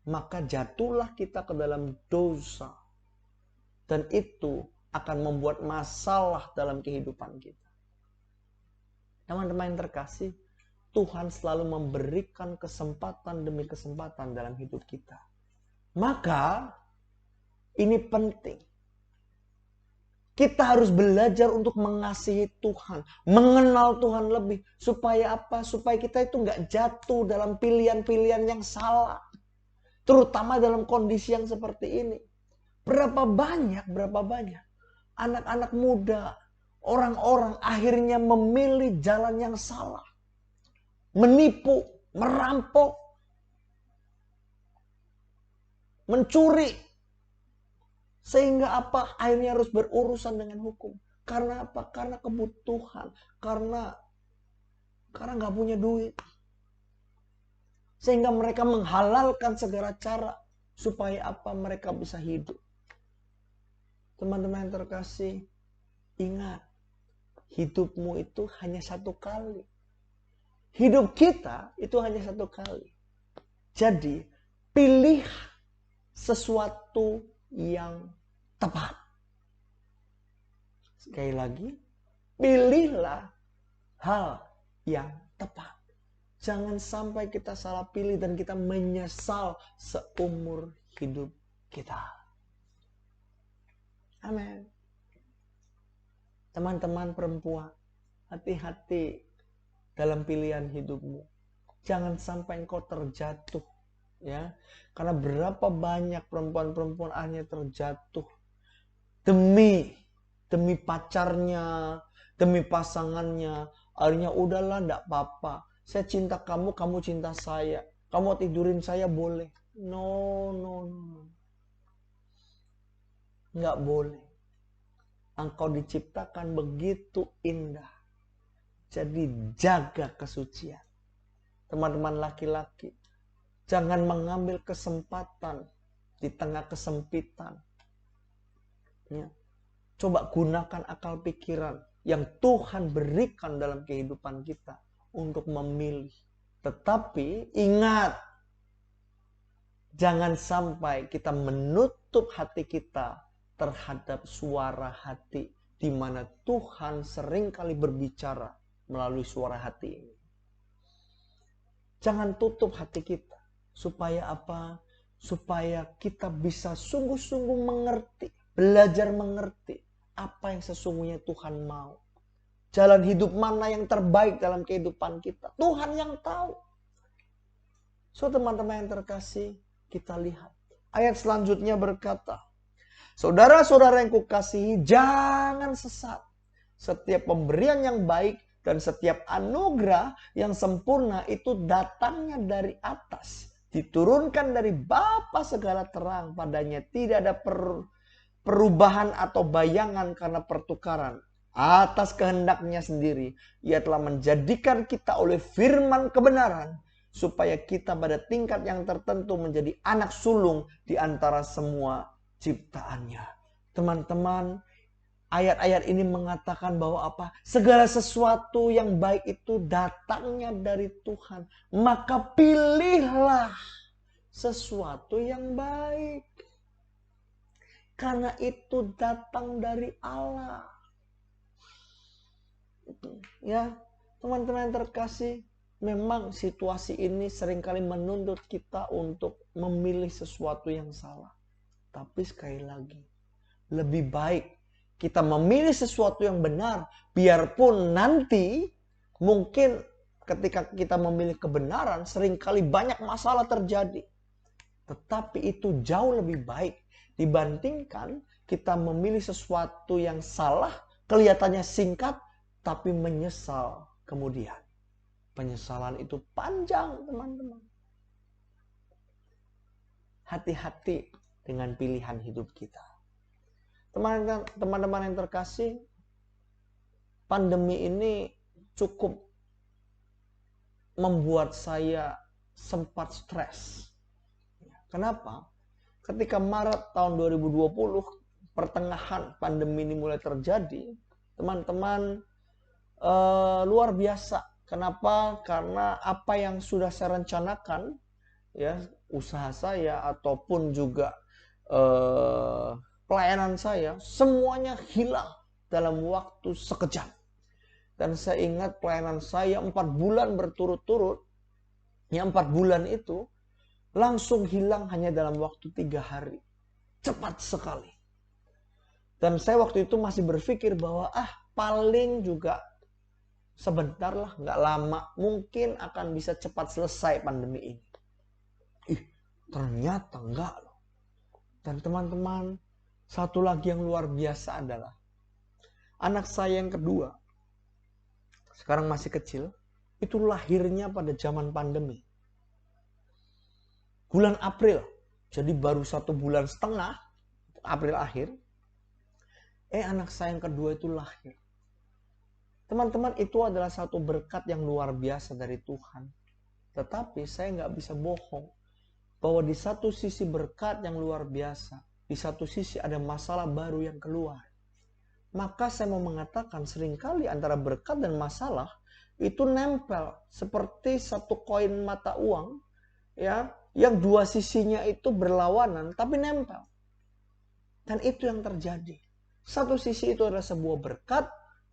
maka jatuhlah kita ke dalam dosa. Dan itu akan membuat masalah dalam kehidupan kita. Teman-teman yang terkasih, Tuhan selalu memberikan kesempatan demi kesempatan dalam hidup kita. Maka, ini penting. Kita harus belajar untuk mengasihi Tuhan. Mengenal Tuhan lebih. Supaya apa? Supaya kita itu nggak jatuh dalam pilihan-pilihan yang salah. Terutama dalam kondisi yang seperti ini. Berapa banyak anak-anak muda, orang-orang akhirnya memilih jalan yang salah. Menipu, merampok, mencuri. Sehingga apa? Akhirnya harus berurusan dengan hukum. Karena apa? Karena kebutuhan. Karena nggak punya duit. Sehingga mereka menghalalkan segala cara. Supaya apa? Mereka bisa hidup. Teman-teman yang terkasih, ingat. Hidupmu itu hanya satu kali. Hidup kita itu hanya satu kali. Jadi, pilih sesuatu yang tepat. Sekali lagi, pilihlah hal yang tepat. Jangan sampai kita salah pilih dan kita menyesal seumur hidup kita. Amin. Teman-teman perempuan, hati-hati dalam pilihan hidupmu. Jangan sampai engkau terjatuh. Ya, karena berapa banyak perempuan-perempuan akhirnya terjatuh demi pacarnya, demi pasangannya. Akhirnya udahlah, enggak apa-apa. Saya cinta kamu, kamu cinta saya. Kamu tidurin saya boleh. No. Enggak boleh. Engkau diciptakan begitu indah. Jadi jaga kesucian. Teman-teman laki-laki, jangan mengambil kesempatan di tengah kesempitan. Ya. Coba gunakan akal pikiran yang Tuhan berikan dalam kehidupan kita untuk memilih. Tetapi ingat, Jangan sampai kita menutup hati kita terhadap suara hati di mana Tuhan seringkali berbicara melalui suara hati ini. Jangan tutup hati kita. Supaya apa? Supaya kita bisa sungguh-sungguh mengerti, belajar mengerti apa yang sesungguhnya Tuhan mau. Jalan hidup mana yang terbaik dalam kehidupan kita. Tuhan yang tahu. So teman-teman yang terkasih, kita lihat. Ayat selanjutnya berkata, saudara-saudara yang kukasihi, jangan sesat. Setiap pemberian yang baik dan setiap anugerah yang sempurna itu datangnya dari atas. Diturunkan dari Bapa segala terang, padanya tidak ada perubahan atau bayangan karena pertukaran. Atas kehendaknya sendiri, Ia telah menjadikan kita oleh firman kebenaran, supaya kita pada tingkat yang tertentu menjadi anak sulung di antara semua ciptaannya. Teman-teman, ayat-ayat ini mengatakan bahwa apa? Segala sesuatu yang baik itu datangnya dari Tuhan. Maka pilihlah sesuatu yang baik. Karena itu datang dari Allah. Ya, teman-teman yang terkasih, memang situasi ini seringkali menuntut kita untuk memilih sesuatu yang salah. Tapi sekali lagi, lebih baik kita memilih sesuatu yang benar. Biarpun nanti mungkin ketika kita memilih kebenaran, seringkali banyak masalah terjadi. Tetapi itu jauh lebih baik dibandingkan kita memilih sesuatu yang salah, kelihatannya singkat, tapi menyesal kemudian. Penyesalan itu panjang, teman-teman. Hati-hati dengan pilihan hidup kita. Teman-teman yang terkasih, pandemi ini cukup membuat saya sempat stres. Kenapa? Ketika Maret tahun 2020, pertengahan pandemi ini mulai terjadi, teman-teman, luar biasa. Kenapa? Karena apa yang sudah saya rencanakan, ya, usaha saya ataupun juga pelayanan saya, semuanya hilang dalam waktu sekejap. Dan saya ingat pelayanan saya 4 bulan berturut-turut, yang 4 bulan itu langsung hilang hanya dalam waktu 3 hari. Cepat sekali. Dan saya waktu itu masih berpikir bahwa paling juga sebentar lah, nggak lama, mungkin akan bisa cepat selesai pandemi ini. Ternyata enggak loh. Dan teman-teman, satu lagi yang luar biasa adalah anak saya yang kedua, sekarang masih kecil, itu lahirnya pada zaman pandemi. Bulan April, jadi baru 1,5 bulan, April akhir, anak saya yang kedua itu lahir. Teman-teman, itu adalah satu berkat yang luar biasa dari Tuhan. Tetapi saya nggak bisa bohong bahwa di satu sisi berkat yang luar biasa, di satu sisi ada masalah baru yang keluar. Maka saya mau mengatakan seringkali antara berkat dan masalah itu nempel seperti satu koin mata uang, ya, yang dua sisinya itu berlawanan tapi nempel. Dan itu yang terjadi. Satu sisi itu adalah sebuah berkat,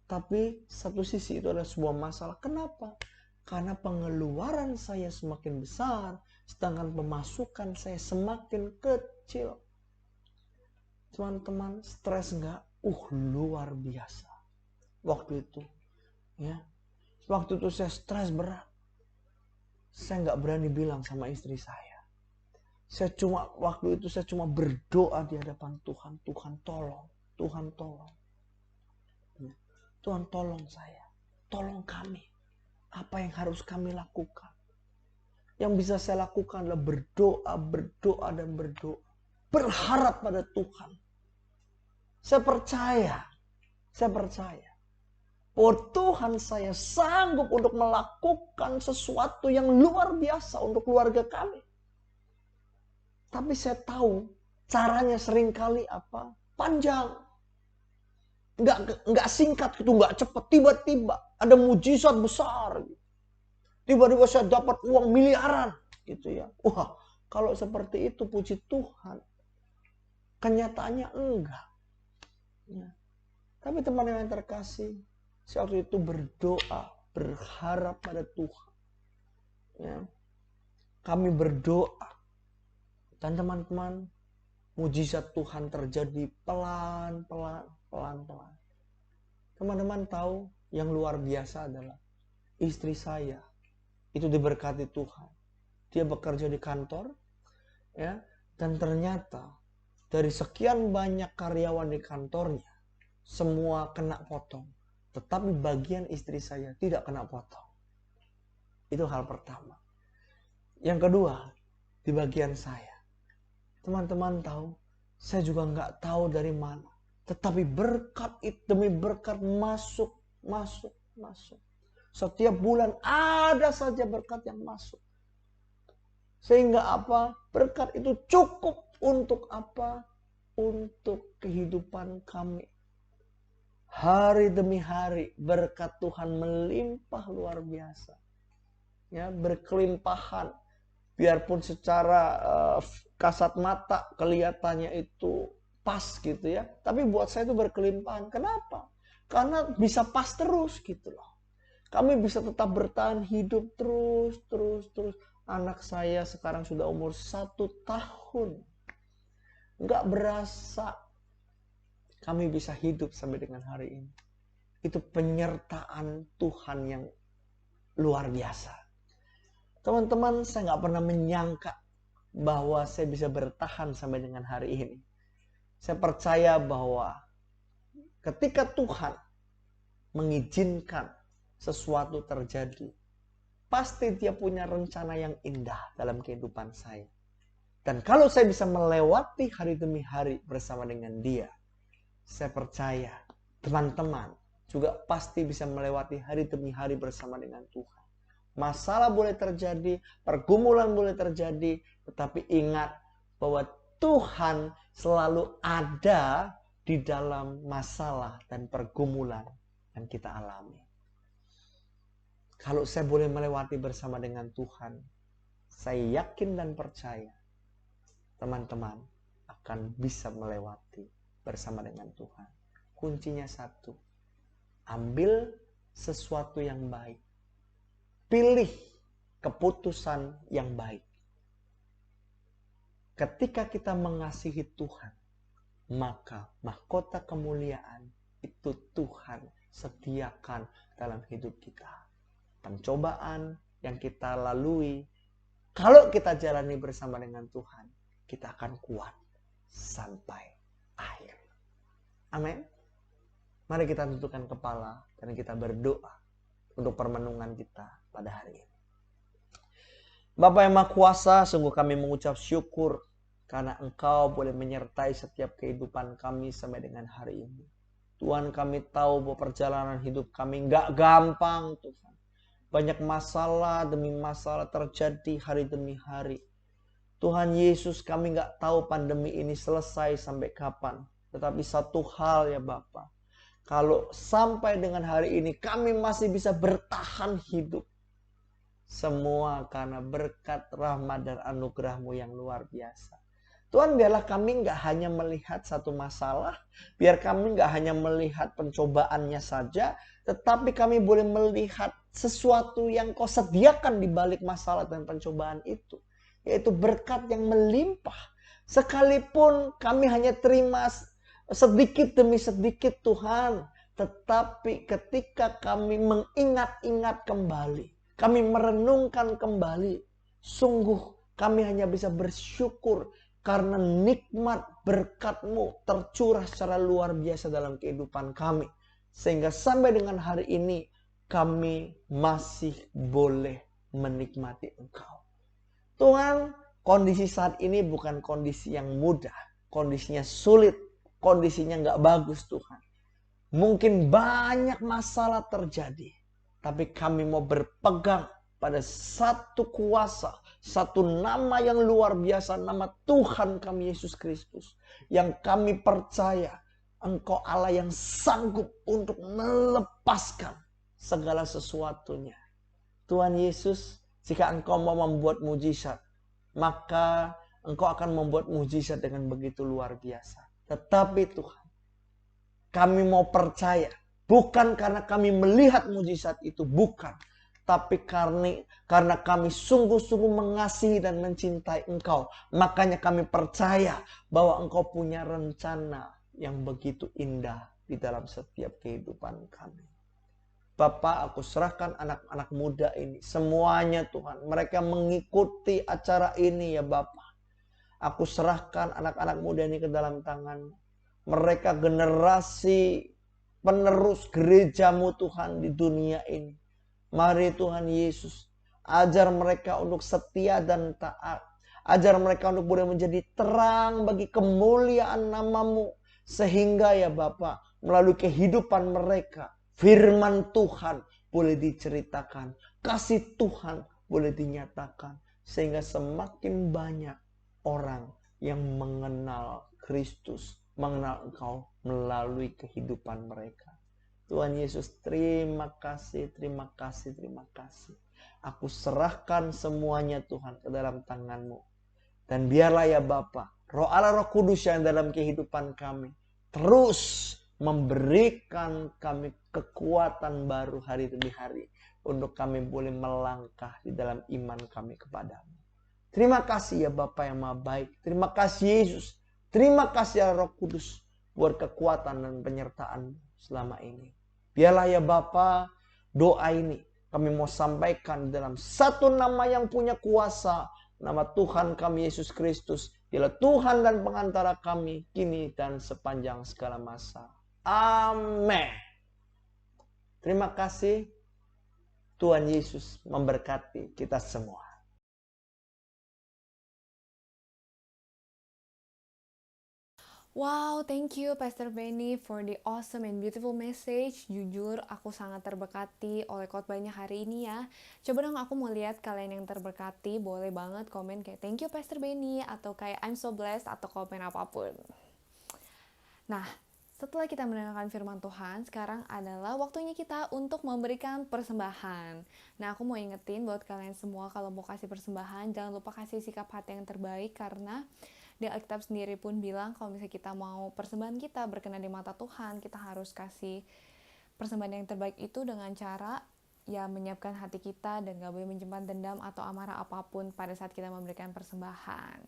tapi satu sisi itu adalah sebuah masalah. Kenapa? Karena pengeluaran saya semakin besar, sedangkan pemasukan saya semakin kecil. Teman-teman, stres enggak? Luar biasa. Waktu itu, ya, waktu itu saya stres berat. Saya nggak berani bilang sama istri saya. Waktu itu saya cuma berdoa di hadapan Tuhan. Tuhan tolong, Tuhan tolong. Tuhan tolong saya, tolong kami. Apa yang harus kami lakukan? Yang bisa saya lakukan adalah berdoa, dan berdoa. Berharap pada Tuhan. Saya percaya bahwa Tuhan saya sanggup untuk melakukan sesuatu yang luar biasa untuk keluarga kami. Tapi saya tahu caranya seringkali panjang. Nggak singkat gitu, nggak cepat. Tiba-tiba ada mujizat besar. Tiba-tiba saya dapat uang miliaran gitu ya. Wah, Kalau seperti itu puji Tuhan. Kenyataannya enggak. Ya. Tapi teman yang terkasih, saya waktu itu berdoa, berharap pada Tuhan. Ya. Kami berdoa. Dan teman-teman, mujizat Tuhan terjadi pelan-pelan. Teman-teman tahu yang luar biasa adalah istri saya itu diberkati Tuhan. Dia bekerja di kantor, ya, dan ternyata dari sekian banyak karyawan di kantornya, semua kena potong. Tetapi bagian istri saya tidak kena potong. Itu hal pertama. Yang kedua, di bagian saya. Teman-teman tahu, saya juga nggak tahu dari mana. Tetapi berkat demi berkat masuk. Setiap bulan ada saja berkat yang masuk. Sehingga apa? Berkat itu cukup untuk apa? Untuk kehidupan kami. Hari demi hari berkat Tuhan melimpah luar biasa. Ya, berkelimpahan. Biarpun secara kasat mata kelihatannya itu pas gitu ya. Tapi buat saya itu berkelimpahan. Kenapa? Karena bisa pas terus gitu loh. Kami bisa tetap bertahan hidup terus. Anak saya sekarang sudah umur 1 tahun. Nggak berasa kami bisa hidup sampai dengan hari ini. Itu penyertaan Tuhan yang luar biasa. Teman-teman, saya nggak pernah menyangka bahwa saya bisa bertahan sampai dengan hari ini. Saya percaya bahwa ketika Tuhan mengizinkan sesuatu terjadi, pasti Dia punya rencana yang indah dalam kehidupan saya. Dan kalau saya bisa melewati hari demi hari bersama dengan Dia, saya percaya teman-teman juga pasti bisa melewati hari demi hari bersama dengan Tuhan. Masalah boleh terjadi, pergumulan boleh terjadi, tetapi ingat bahwa Tuhan selalu ada di dalam masalah dan pergumulan yang kita alami. Kalau saya boleh melewati bersama dengan Tuhan, saya yakin dan percaya teman-teman akan bisa melewati bersama dengan Tuhan. Kuncinya satu, ambil sesuatu yang baik. Pilih keputusan yang baik. Ketika kita mengasihi Tuhan, maka mahkota kemuliaan itu Tuhan sediakan dalam hidup kita. Pencobaan yang kita lalui, kalau kita jalani bersama dengan Tuhan, kita akan kuat sampai akhir. Amin. Mari kita tundukkan kepala dan kita berdoa untuk permenungan kita pada hari ini. Bapa yang Maha Kuasa, sungguh kami mengucap syukur karena Engkau boleh menyertai setiap kehidupan kami sampai dengan hari ini. Tuhan, kami tahu bahwa perjalanan hidup kami nggak gampang, Tuhan. Banyak masalah demi masalah terjadi hari demi hari. Tuhan Yesus, kami nggak tahu pandemi ini selesai sampai kapan. Tetapi satu hal ya Bapa, kalau sampai dengan hari ini kami masih bisa bertahan hidup, semua karena berkat rahmat dan anugerah-Mu yang luar biasa. Tuhan, biarlah kami nggak hanya melihat satu masalah, biar kami nggak hanya melihat pencobaannya saja, tetapi kami boleh melihat sesuatu yang Kau sediakan di balik masalah dan pencobaan itu, yaitu berkat yang melimpah. Sekalipun kami hanya terima sedikit demi sedikit Tuhan, tetapi ketika kami mengingat-ingat kembali, kami merenungkan kembali, sungguh kami hanya bisa bersyukur karena nikmat berkat-Mu tercurah secara luar biasa dalam kehidupan kami. Sehingga sampai dengan hari ini kami masih boleh menikmati Engkau. Tuhan, kondisi saat ini bukan kondisi yang mudah. Kondisinya sulit, kondisinya nggak bagus Tuhan. Mungkin banyak masalah terjadi. Tapi kami mau berpegang pada satu kuasa, satu nama yang luar biasa, nama Tuhan kami Yesus Kristus. Yang kami percaya Engkau Allah yang sanggup untuk melepaskan segala sesuatunya. Tuhan Yesus, jika Engkau mau membuat mujizat, maka Engkau akan membuat mujizat dengan begitu luar biasa. Tetapi Tuhan, kami mau percaya, bukan karena kami melihat mujizat itu, bukan. Tapi karena kami sungguh-sungguh mengasihi dan mencintai Engkau. Makanya kami percaya bahwa Engkau punya rencana yang begitu indah di dalam setiap kehidupan kami. Bapak, aku serahkan anak-anak muda ini. Semuanya Tuhan, mereka mengikuti acara ini ya Bapak. Aku serahkan anak-anak muda ini ke dalam tangan. Mereka generasi penerus gerejamu Tuhan di dunia ini. Mari Tuhan Yesus, ajar mereka untuk setia dan taat. Ajar mereka untuk boleh menjadi terang bagi kemuliaan namamu. Sehingga ya Bapa, melalui kehidupan mereka, firman Tuhan boleh diceritakan. Kasih Tuhan boleh dinyatakan. Sehingga semakin banyak orang yang mengenal Kristus, mengenal Engkau melalui kehidupan mereka. Tuhan Yesus, terima kasih, terima kasih, terima kasih. Aku serahkan semuanya Tuhan ke dalam tangan-Mu. Dan biarlah ya Bapa, Roh Allah, Roh Kudus yang dalam kehidupan kami terus memberikan kami kekuatan baru hari demi hari untuk kami boleh melangkah di dalam iman kami kepadamu. Terima kasih ya Bapa yang Maha Baik. Terima kasih Yesus. Terima kasih ya Roh Kudus buat kekuatan dan penyertaan selama ini. Biarlah ya Bapa, doa ini kami mau sampaikan dalam satu nama yang punya kuasa, nama Tuhan kami Yesus Kristus. Dialah Tuhan dan pengantara kami kini dan sepanjang segala masa. Amin. Terima kasih. Tuhan Yesus memberkati kita semua. Wow, thank you Pastor Benny for the awesome and beautiful message. Jujur, aku sangat terberkati oleh khotbahnya hari ini ya. Coba dong aku mau lihat kalian yang terberkati, boleh banget komen kayak thank you Pastor Benny, atau kayak I'm so blessed, atau komen apapun. Nah, setelah kita mendengarkan firman Tuhan, sekarang adalah waktunya kita untuk memberikan persembahan. Nah, aku mau ingetin buat kalian semua, kalau mau kasih persembahan, jangan lupa kasih sikap hati yang terbaik, karena di Alkitab sendiri pun bilang kalau misalnya kita mau persembahan kita berkenan di mata Tuhan, kita harus kasih persembahan yang terbaik itu dengan cara ya menyiapkan hati kita dan gak boleh menyimpan dendam atau amarah apapun pada saat kita memberikan persembahan.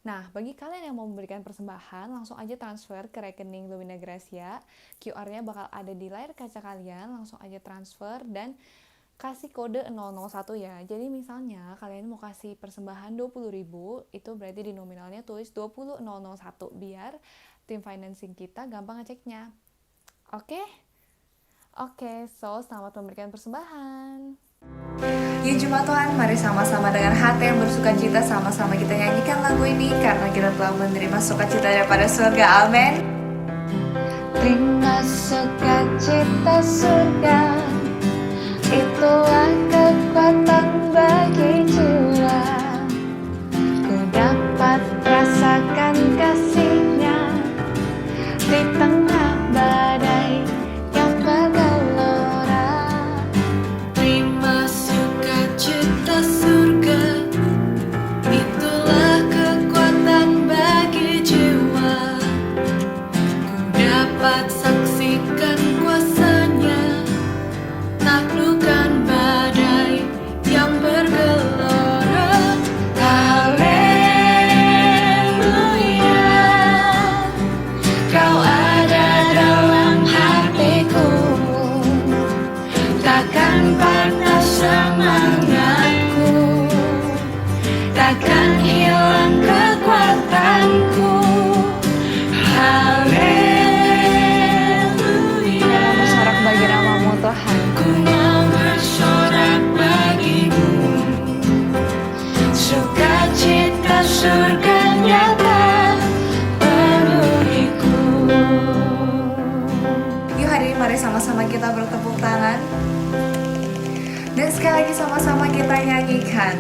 Nah, bagi kalian yang mau memberikan persembahan, langsung aja transfer ke rekening Lumina Gracia. QR-nya bakal ada di layar kaca kalian, langsung aja transfer dan kasih kode 001 ya. Jadi misalnya kalian mau kasih persembahan 20.000, itu berarti di nominalnya tulis 20001 biar tim financing kita gampang ngeceknya. Oke? Oke, so selamat memberikan persembahan. Ya Jemaat Tuhan, mari sama-sama dengan hati yang bersuka cita sama-sama kita nyanyikan lagu ini karena kita telah menerima sukacita daripada surga. Amin. Terima sukacita surga, itulah kekuatan bagi jiwa. Ku dapat rasakan kasih-Nya di tengah badai yang bergelora. Terima sukacita surga, itulah kekuatan bagi jiwa. Ku dapat saksikan kuasa-Nya, taklukkan badai yang bergelora. Haleluya, Kau ada dalam hatiku, takkan patah semangatku, takkan hilang kekuatanku. Haleluya, Bersorak bagi nama-Mu Tuhan. ku mau bersorak bagimu. Sukacita surga nyata penuhiku. Yuk hari ini mari sama-sama kita bertepuk tangan. Dan sekali lagi sama-sama kita nyanyikan.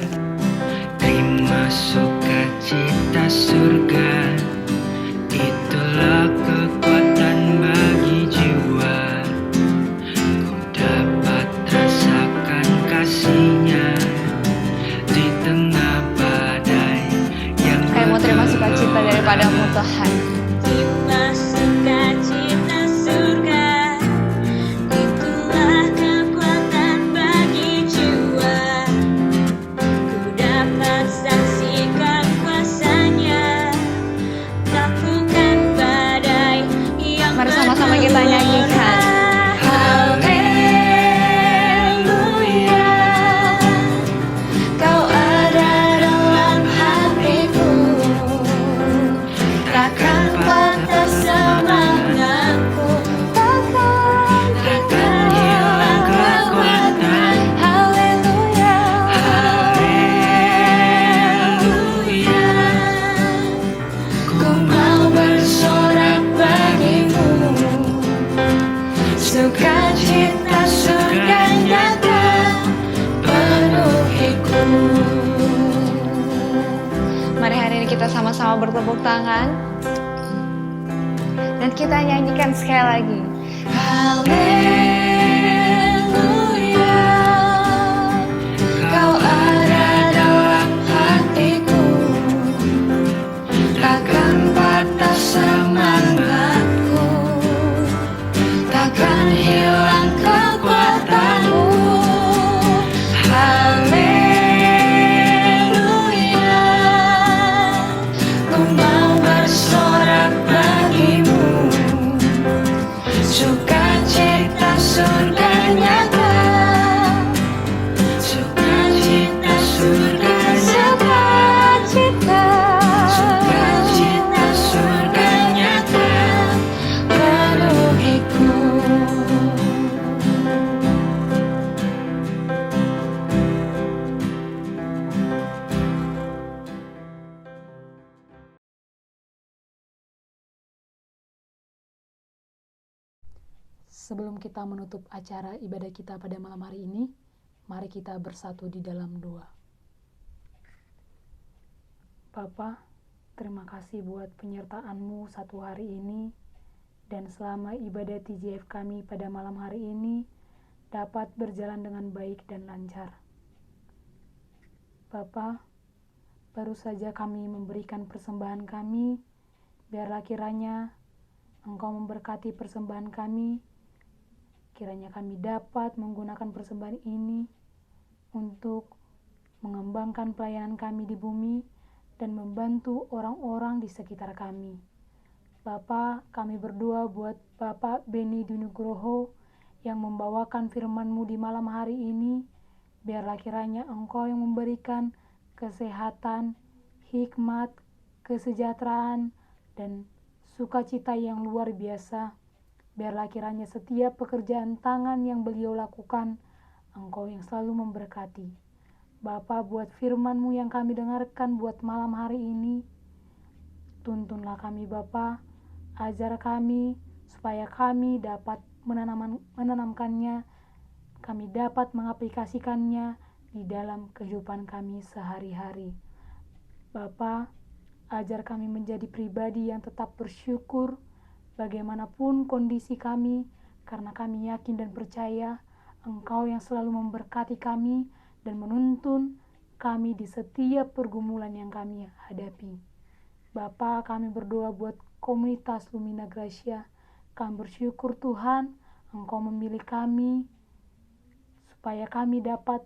Terima sukacita surga, itulah kekuatan bagi jiwa. Ku dapat rasakan kasih-Nya di tengah badai kepadamu Tuhan. Terima sukacita surga, itulah kekuatan bagi jiwa. Ku dapat saksikan kuasanya, taklukkan badai yang Mari sama-sama kita nyanyikan. Haleluya, Kau ada dalam hatiku, takkan patah semangatku, takkan hilang kekuatan. Haleluya, haleluya, ku mau bersorak bagimu, sukacita surga nyata penuhiku. Mari hari ini kita sama-sama bertepuk tangan dan kita nyanyikan sekali lagi. Haleluya, Kau ada dalam hatiku, takkan patah semangatku, takkan hilang kekuatanmu. Haleluya, ku mau bersorak bagimu, sukacita surga nyata, sukacita surga nyata, sukacita surga nyata penuhiku. Sebelum kita menutup acara ibadah kita pada malam hari ini, mari kita bersatu di dalam doa. Bapa, terima kasih buat penyertaan-Mu satu hari ini, dan selama ibadah TJF kami pada malam hari ini dapat berjalan dengan baik dan lancar. Bapa, baru saja kami memberikan persembahan kami, biarlah kiranya Engkau memberkati persembahan kami. Kiranya kami dapat menggunakan persembahan ini untuk mengembangkan pelayanan kami di bumi dan membantu orang-orang di sekitar kami. Bapa, kami berdoa buat Bapak Beni Dinugroho yang membawakan firman-Mu di malam hari ini. Biarlah kiranya Engkau yang memberikan kesehatan, hikmat, kesejahteraan, dan sukacita yang luar biasa. Biarlah kiranya setiap pekerjaan tangan yang beliau lakukan, Engkau yang selalu memberkati. Bapa, buat firman-Mu yang kami dengarkan buat malam hari ini, tuntunlah kami Bapa, ajar kami supaya kami dapat menanamkannya, kami dapat mengaplikasikannya di dalam kehidupan kami sehari-hari. Bapa, ajar kami menjadi pribadi yang tetap bersyukur bagaimanapun kondisi kami, karena kami yakin dan percaya Engkau yang selalu memberkati kami dan menuntun kami di setiap pergumulan yang kami hadapi. Bapa, kami berdoa buat komunitas Lumina Gracia. Kami bersyukur Tuhan, Engkau memilih kami supaya kami dapat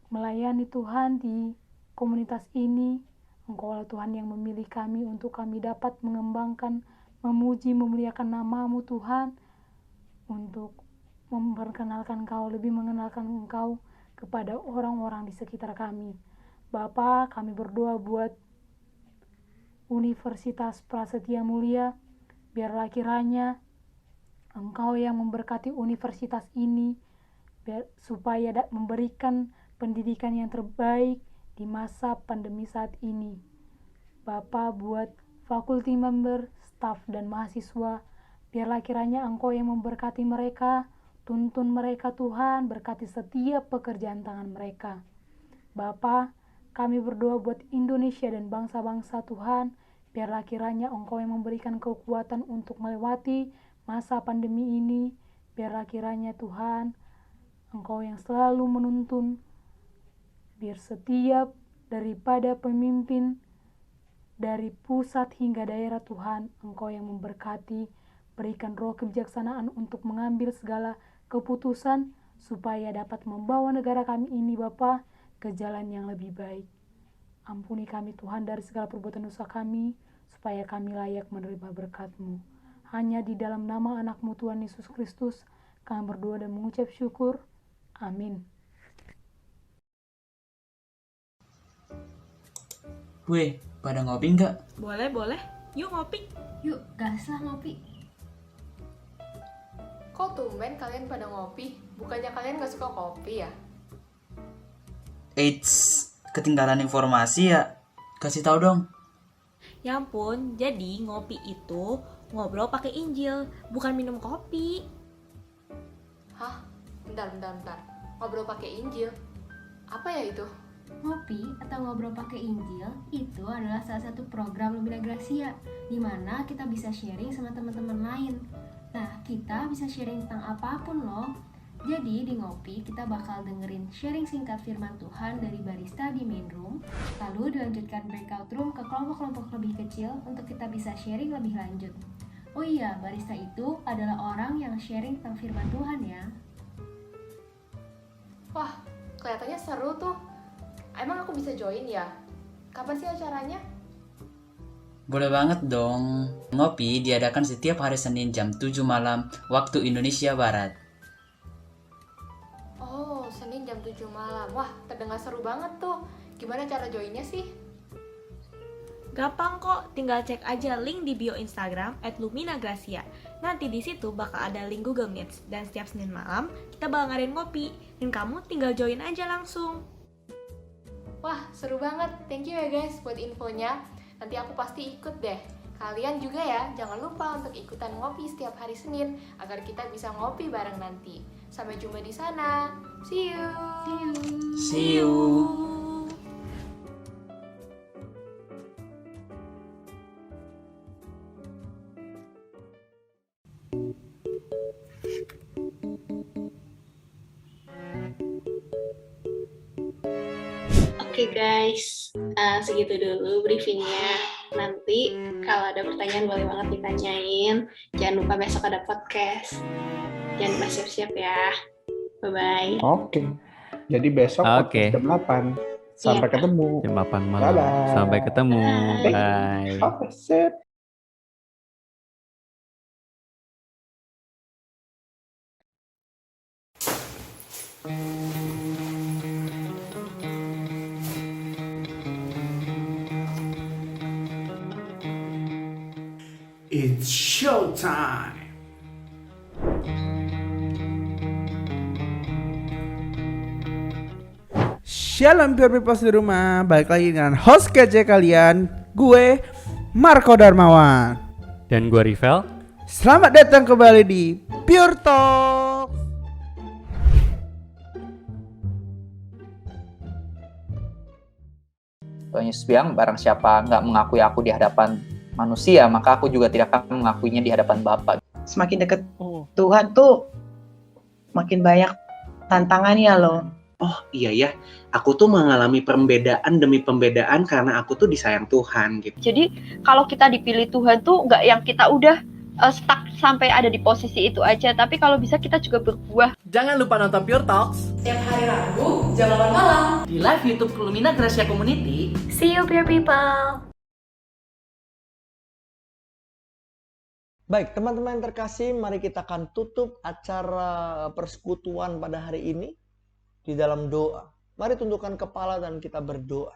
melayani Tuhan di komunitas ini. Engkau lah Tuhan yang memilih kami untuk kami dapat mengembangkan, memuji, memuliakan nama-Mu Tuhan, untuk memperkenalkan Engkau, lebih mengenalkan Engkau kepada orang-orang di sekitar kami. Bapa, kami berdoa buat Universitas Prasetya Mulia. Biarlah kiranya Engkau yang memberkati universitas ini, supaya memberikan pendidikan yang terbaik di masa pandemi saat ini. Bapa, buat faculty member, staf, dan mahasiswa, biarlah kiranya Engkau yang memberkati mereka, tuntun mereka Tuhan, berkati setiap pekerjaan tangan mereka. Bapa, kami berdoa buat Indonesia dan bangsa-bangsa Tuhan, biarlah kiranya Engkau yang memberikan kekuatan untuk melewati masa pandemi ini. Biarlah kiranya Tuhan, Engkau yang selalu menuntun, biar setiap daripada pemimpin dari pusat hingga daerah Tuhan, Engkau yang memberkati, berikan roh kebijaksanaan untuk mengambil segala keputusan, supaya dapat membawa negara kami ini Bapa ke jalan yang lebih baik. Ampuni kami Tuhan dari segala perbuatan dosa kami, supaya kami layak menerima berkat-Mu. Hanya di dalam nama anak-Mu Tuhan Yesus Kristus, kami berdoa dan mengucap syukur. Amin. Weh, pada ngopi nggak? Boleh, boleh. Yuk ngopi. Yuk, gas lah ngopi. Kok tumben kalian pada ngopi? Bukannya kalian gak suka kopi ya? Eits, ketinggalan informasi ya? Kasih tahu dong. Ya ampun, jadi ngopi itu ngobrol pakai Injil, bukan minum kopi. Hah? Bentar. Ngobrol pakai Injil? Apa ya itu? Ngopi atau ngobrol pakai Injil itu adalah salah satu program Lumina Gracia, di mana kita bisa sharing sama teman-teman lain. Nah, kita bisa sharing tentang apapun loh. Jadi di Ngopi kita bakal dengerin sharing singkat firman Tuhan dari barista di main room, lalu dilanjutkan breakout room ke kelompok-kelompok lebih kecil untuk kita bisa sharing lebih lanjut. Oh iya, barista itu adalah orang yang sharing tentang firman Tuhan ya. Wah, kelihatannya seru tuh. Emang aku bisa join ya? Kapan sih acaranya? Boleh banget dong. Ngopi diadakan setiap hari Senin jam 7 malam waktu Indonesia Barat. Oh, Senin jam 7 malam. Wah, terdengar seru banget tuh. Gimana cara joinnya sih? Gampang kok, tinggal cek aja link di bio Instagram @luminagracia. Nanti di situ bakal ada link Google Meet dan setiap Senin malam kita bakal ngadain ngopi dan kamu tinggal join aja langsung. Wah, seru banget. Thank you ya guys buat infonya. Nanti aku pasti ikut deh. Kalian juga ya, jangan lupa untuk ikutan ngopi setiap hari Senin agar kita bisa ngopi bareng nanti. Sampai jumpa di sana. See you. See you. Oke guys, segitu dulu briefingnya. Nanti kalau ada pertanyaan boleh banget ditanyain. Jangan lupa besok ada podcast. Jangan lupa siap-siap ya. Bye-bye. Oke. Jadi besok podcast jam 8. Sampai ketemu. Jam 8 malam. Bye-bye. Sampai ketemu. Bye. Bye. Oke, sip. It's showtime. Shalom pure people di rumah. Balik lagi dengan host kece kalian, gue Marco Darmawan. Dan gue Rivel. Selamat datang kembali di Pure Talk. Tuhan Yesus bilang, barang siapa nggak mengakui aku di hadapan manusia, maka aku juga tidak akan mengakuinya di hadapan Bapa. Semakin dekat Tuhan tuh makin banyak tantangannya loh. Oh iya ya, aku tuh mengalami pembedaan demi pembedaan karena aku tuh disayang Tuhan gitu. Jadi kalau kita dipilih Tuhan tuh nggak yang kita udah stuck sampai ada di posisi itu aja, tapi kalau bisa kita juga berbuah. Jangan lupa nonton Pure Talks setiap hari Rabu jam 8 malam di live YouTube Lumina Gracia Community. See you pure people. Baik, teman-teman yang terkasih, mari kita akan tutup acara persekutuan pada hari ini di dalam doa. Mari tundukkan kepala dan kita berdoa.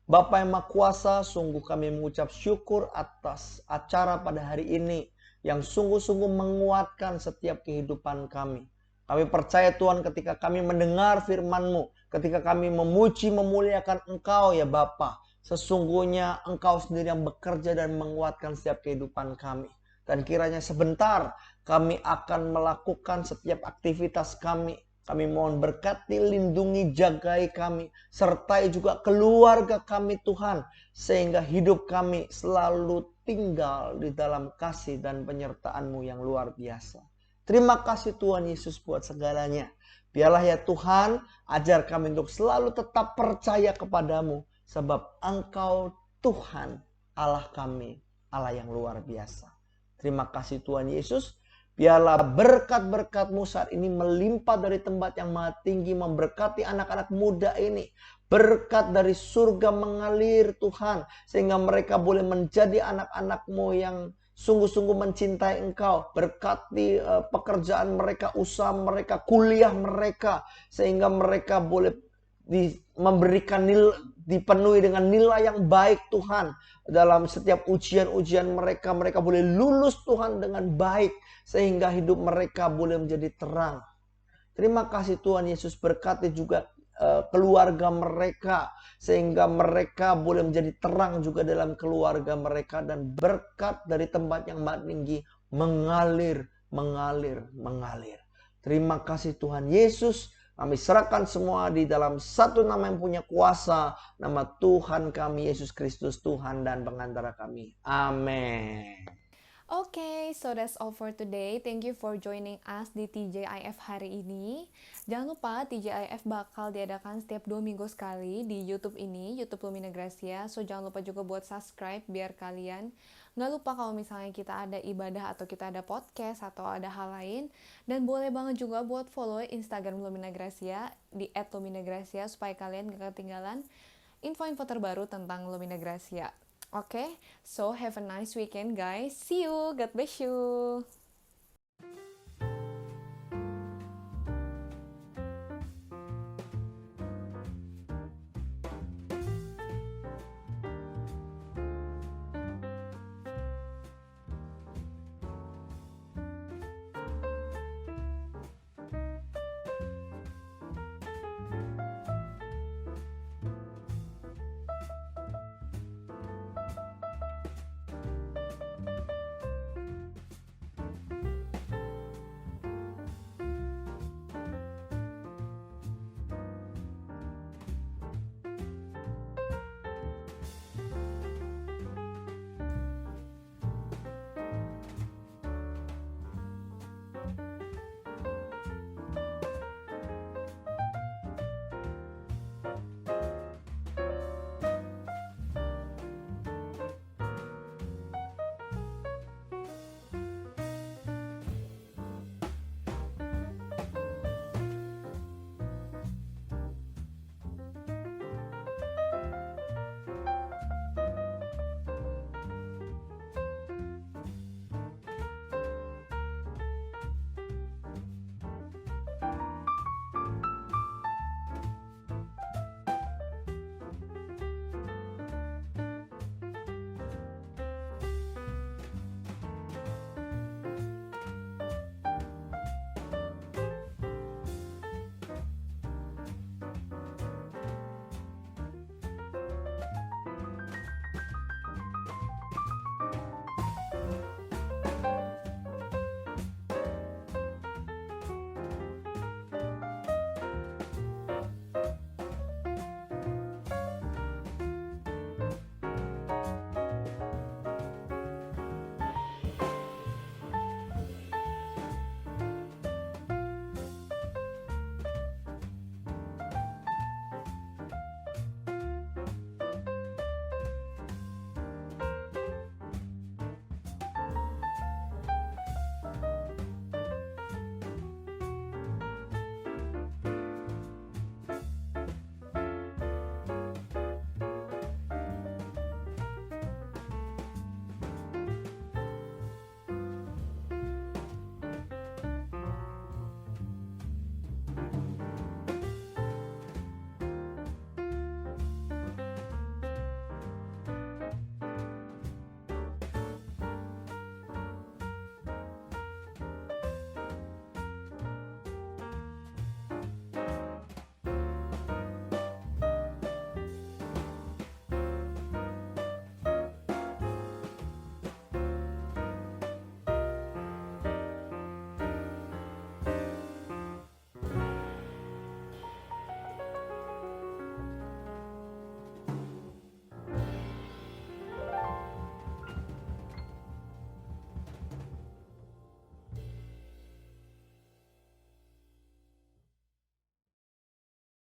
Bapa yang Maha Kuasa, sungguh kami mengucap syukur atas acara pada hari ini yang sungguh-sungguh menguatkan setiap kehidupan kami. Kami percaya Tuhan ketika kami mendengar firman-Mu, ketika kami memuji, memuliakan Engkau ya Bapa, sesungguhnya Engkau sendiri yang bekerja dan menguatkan setiap kehidupan kami. Dan kiranya sebentar kami akan melakukan setiap aktivitas kami. Kami mohon berkati, lindungi, jagai kami. Sertai juga keluarga kami Tuhan. Sehingga hidup kami selalu tinggal di dalam kasih dan penyertaan-Mu yang luar biasa. Terima kasih Tuhan Yesus buat segalanya. Biarlah ya Tuhan, ajar kami untuk selalu tetap percaya kepadamu. Sebab Engkau Tuhan Allah kami, Allah yang luar biasa. Terima kasih Tuhan Yesus. Biarlah berkat-berkat-Mu saat ini melimpah dari tempat yang maha tinggi, memberkati anak-anak muda ini. Berkat dari surga mengalir Tuhan, sehingga mereka boleh menjadi anak-anak-Mu yang sungguh-sungguh mencintai Engkau. Berkati pekerjaan mereka, usaha mereka, kuliah mereka, sehingga mereka boleh memberikan dipenuhi dengan nilai yang baik Tuhan. Dalam setiap ujian-ujian mereka, mereka boleh lulus Tuhan dengan baik, sehingga hidup mereka boleh menjadi terang. Terima kasih Tuhan Yesus, berkati juga keluarga mereka, sehingga mereka boleh menjadi terang juga dalam keluarga mereka, dan berkat dari tempat yang maha tinggi mengalir. Terima kasih Tuhan Yesus. Kami serahkan semua di dalam satu nama yang punya kuasa, nama Tuhan kami Yesus Kristus, Tuhan dan pengantara kami. Amin. Okay, so that's all for today. Thank you for joining us di TJIF hari ini. Jangan lupa TJIF bakal diadakan setiap 2 minggu sekali di YouTube ini, YouTube Lumina Gracia. So jangan lupa juga buat subscribe biar kalian nggak lupa kalau misalnya kita ada ibadah atau kita ada podcast atau ada hal lain. Dan boleh banget juga buat follow Instagram Lumina Gracia di @luminagracia supaya kalian gak ketinggalan info-info terbaru tentang Lumina Gracia. Okay, so have a nice weekend guys. See you. God bless you.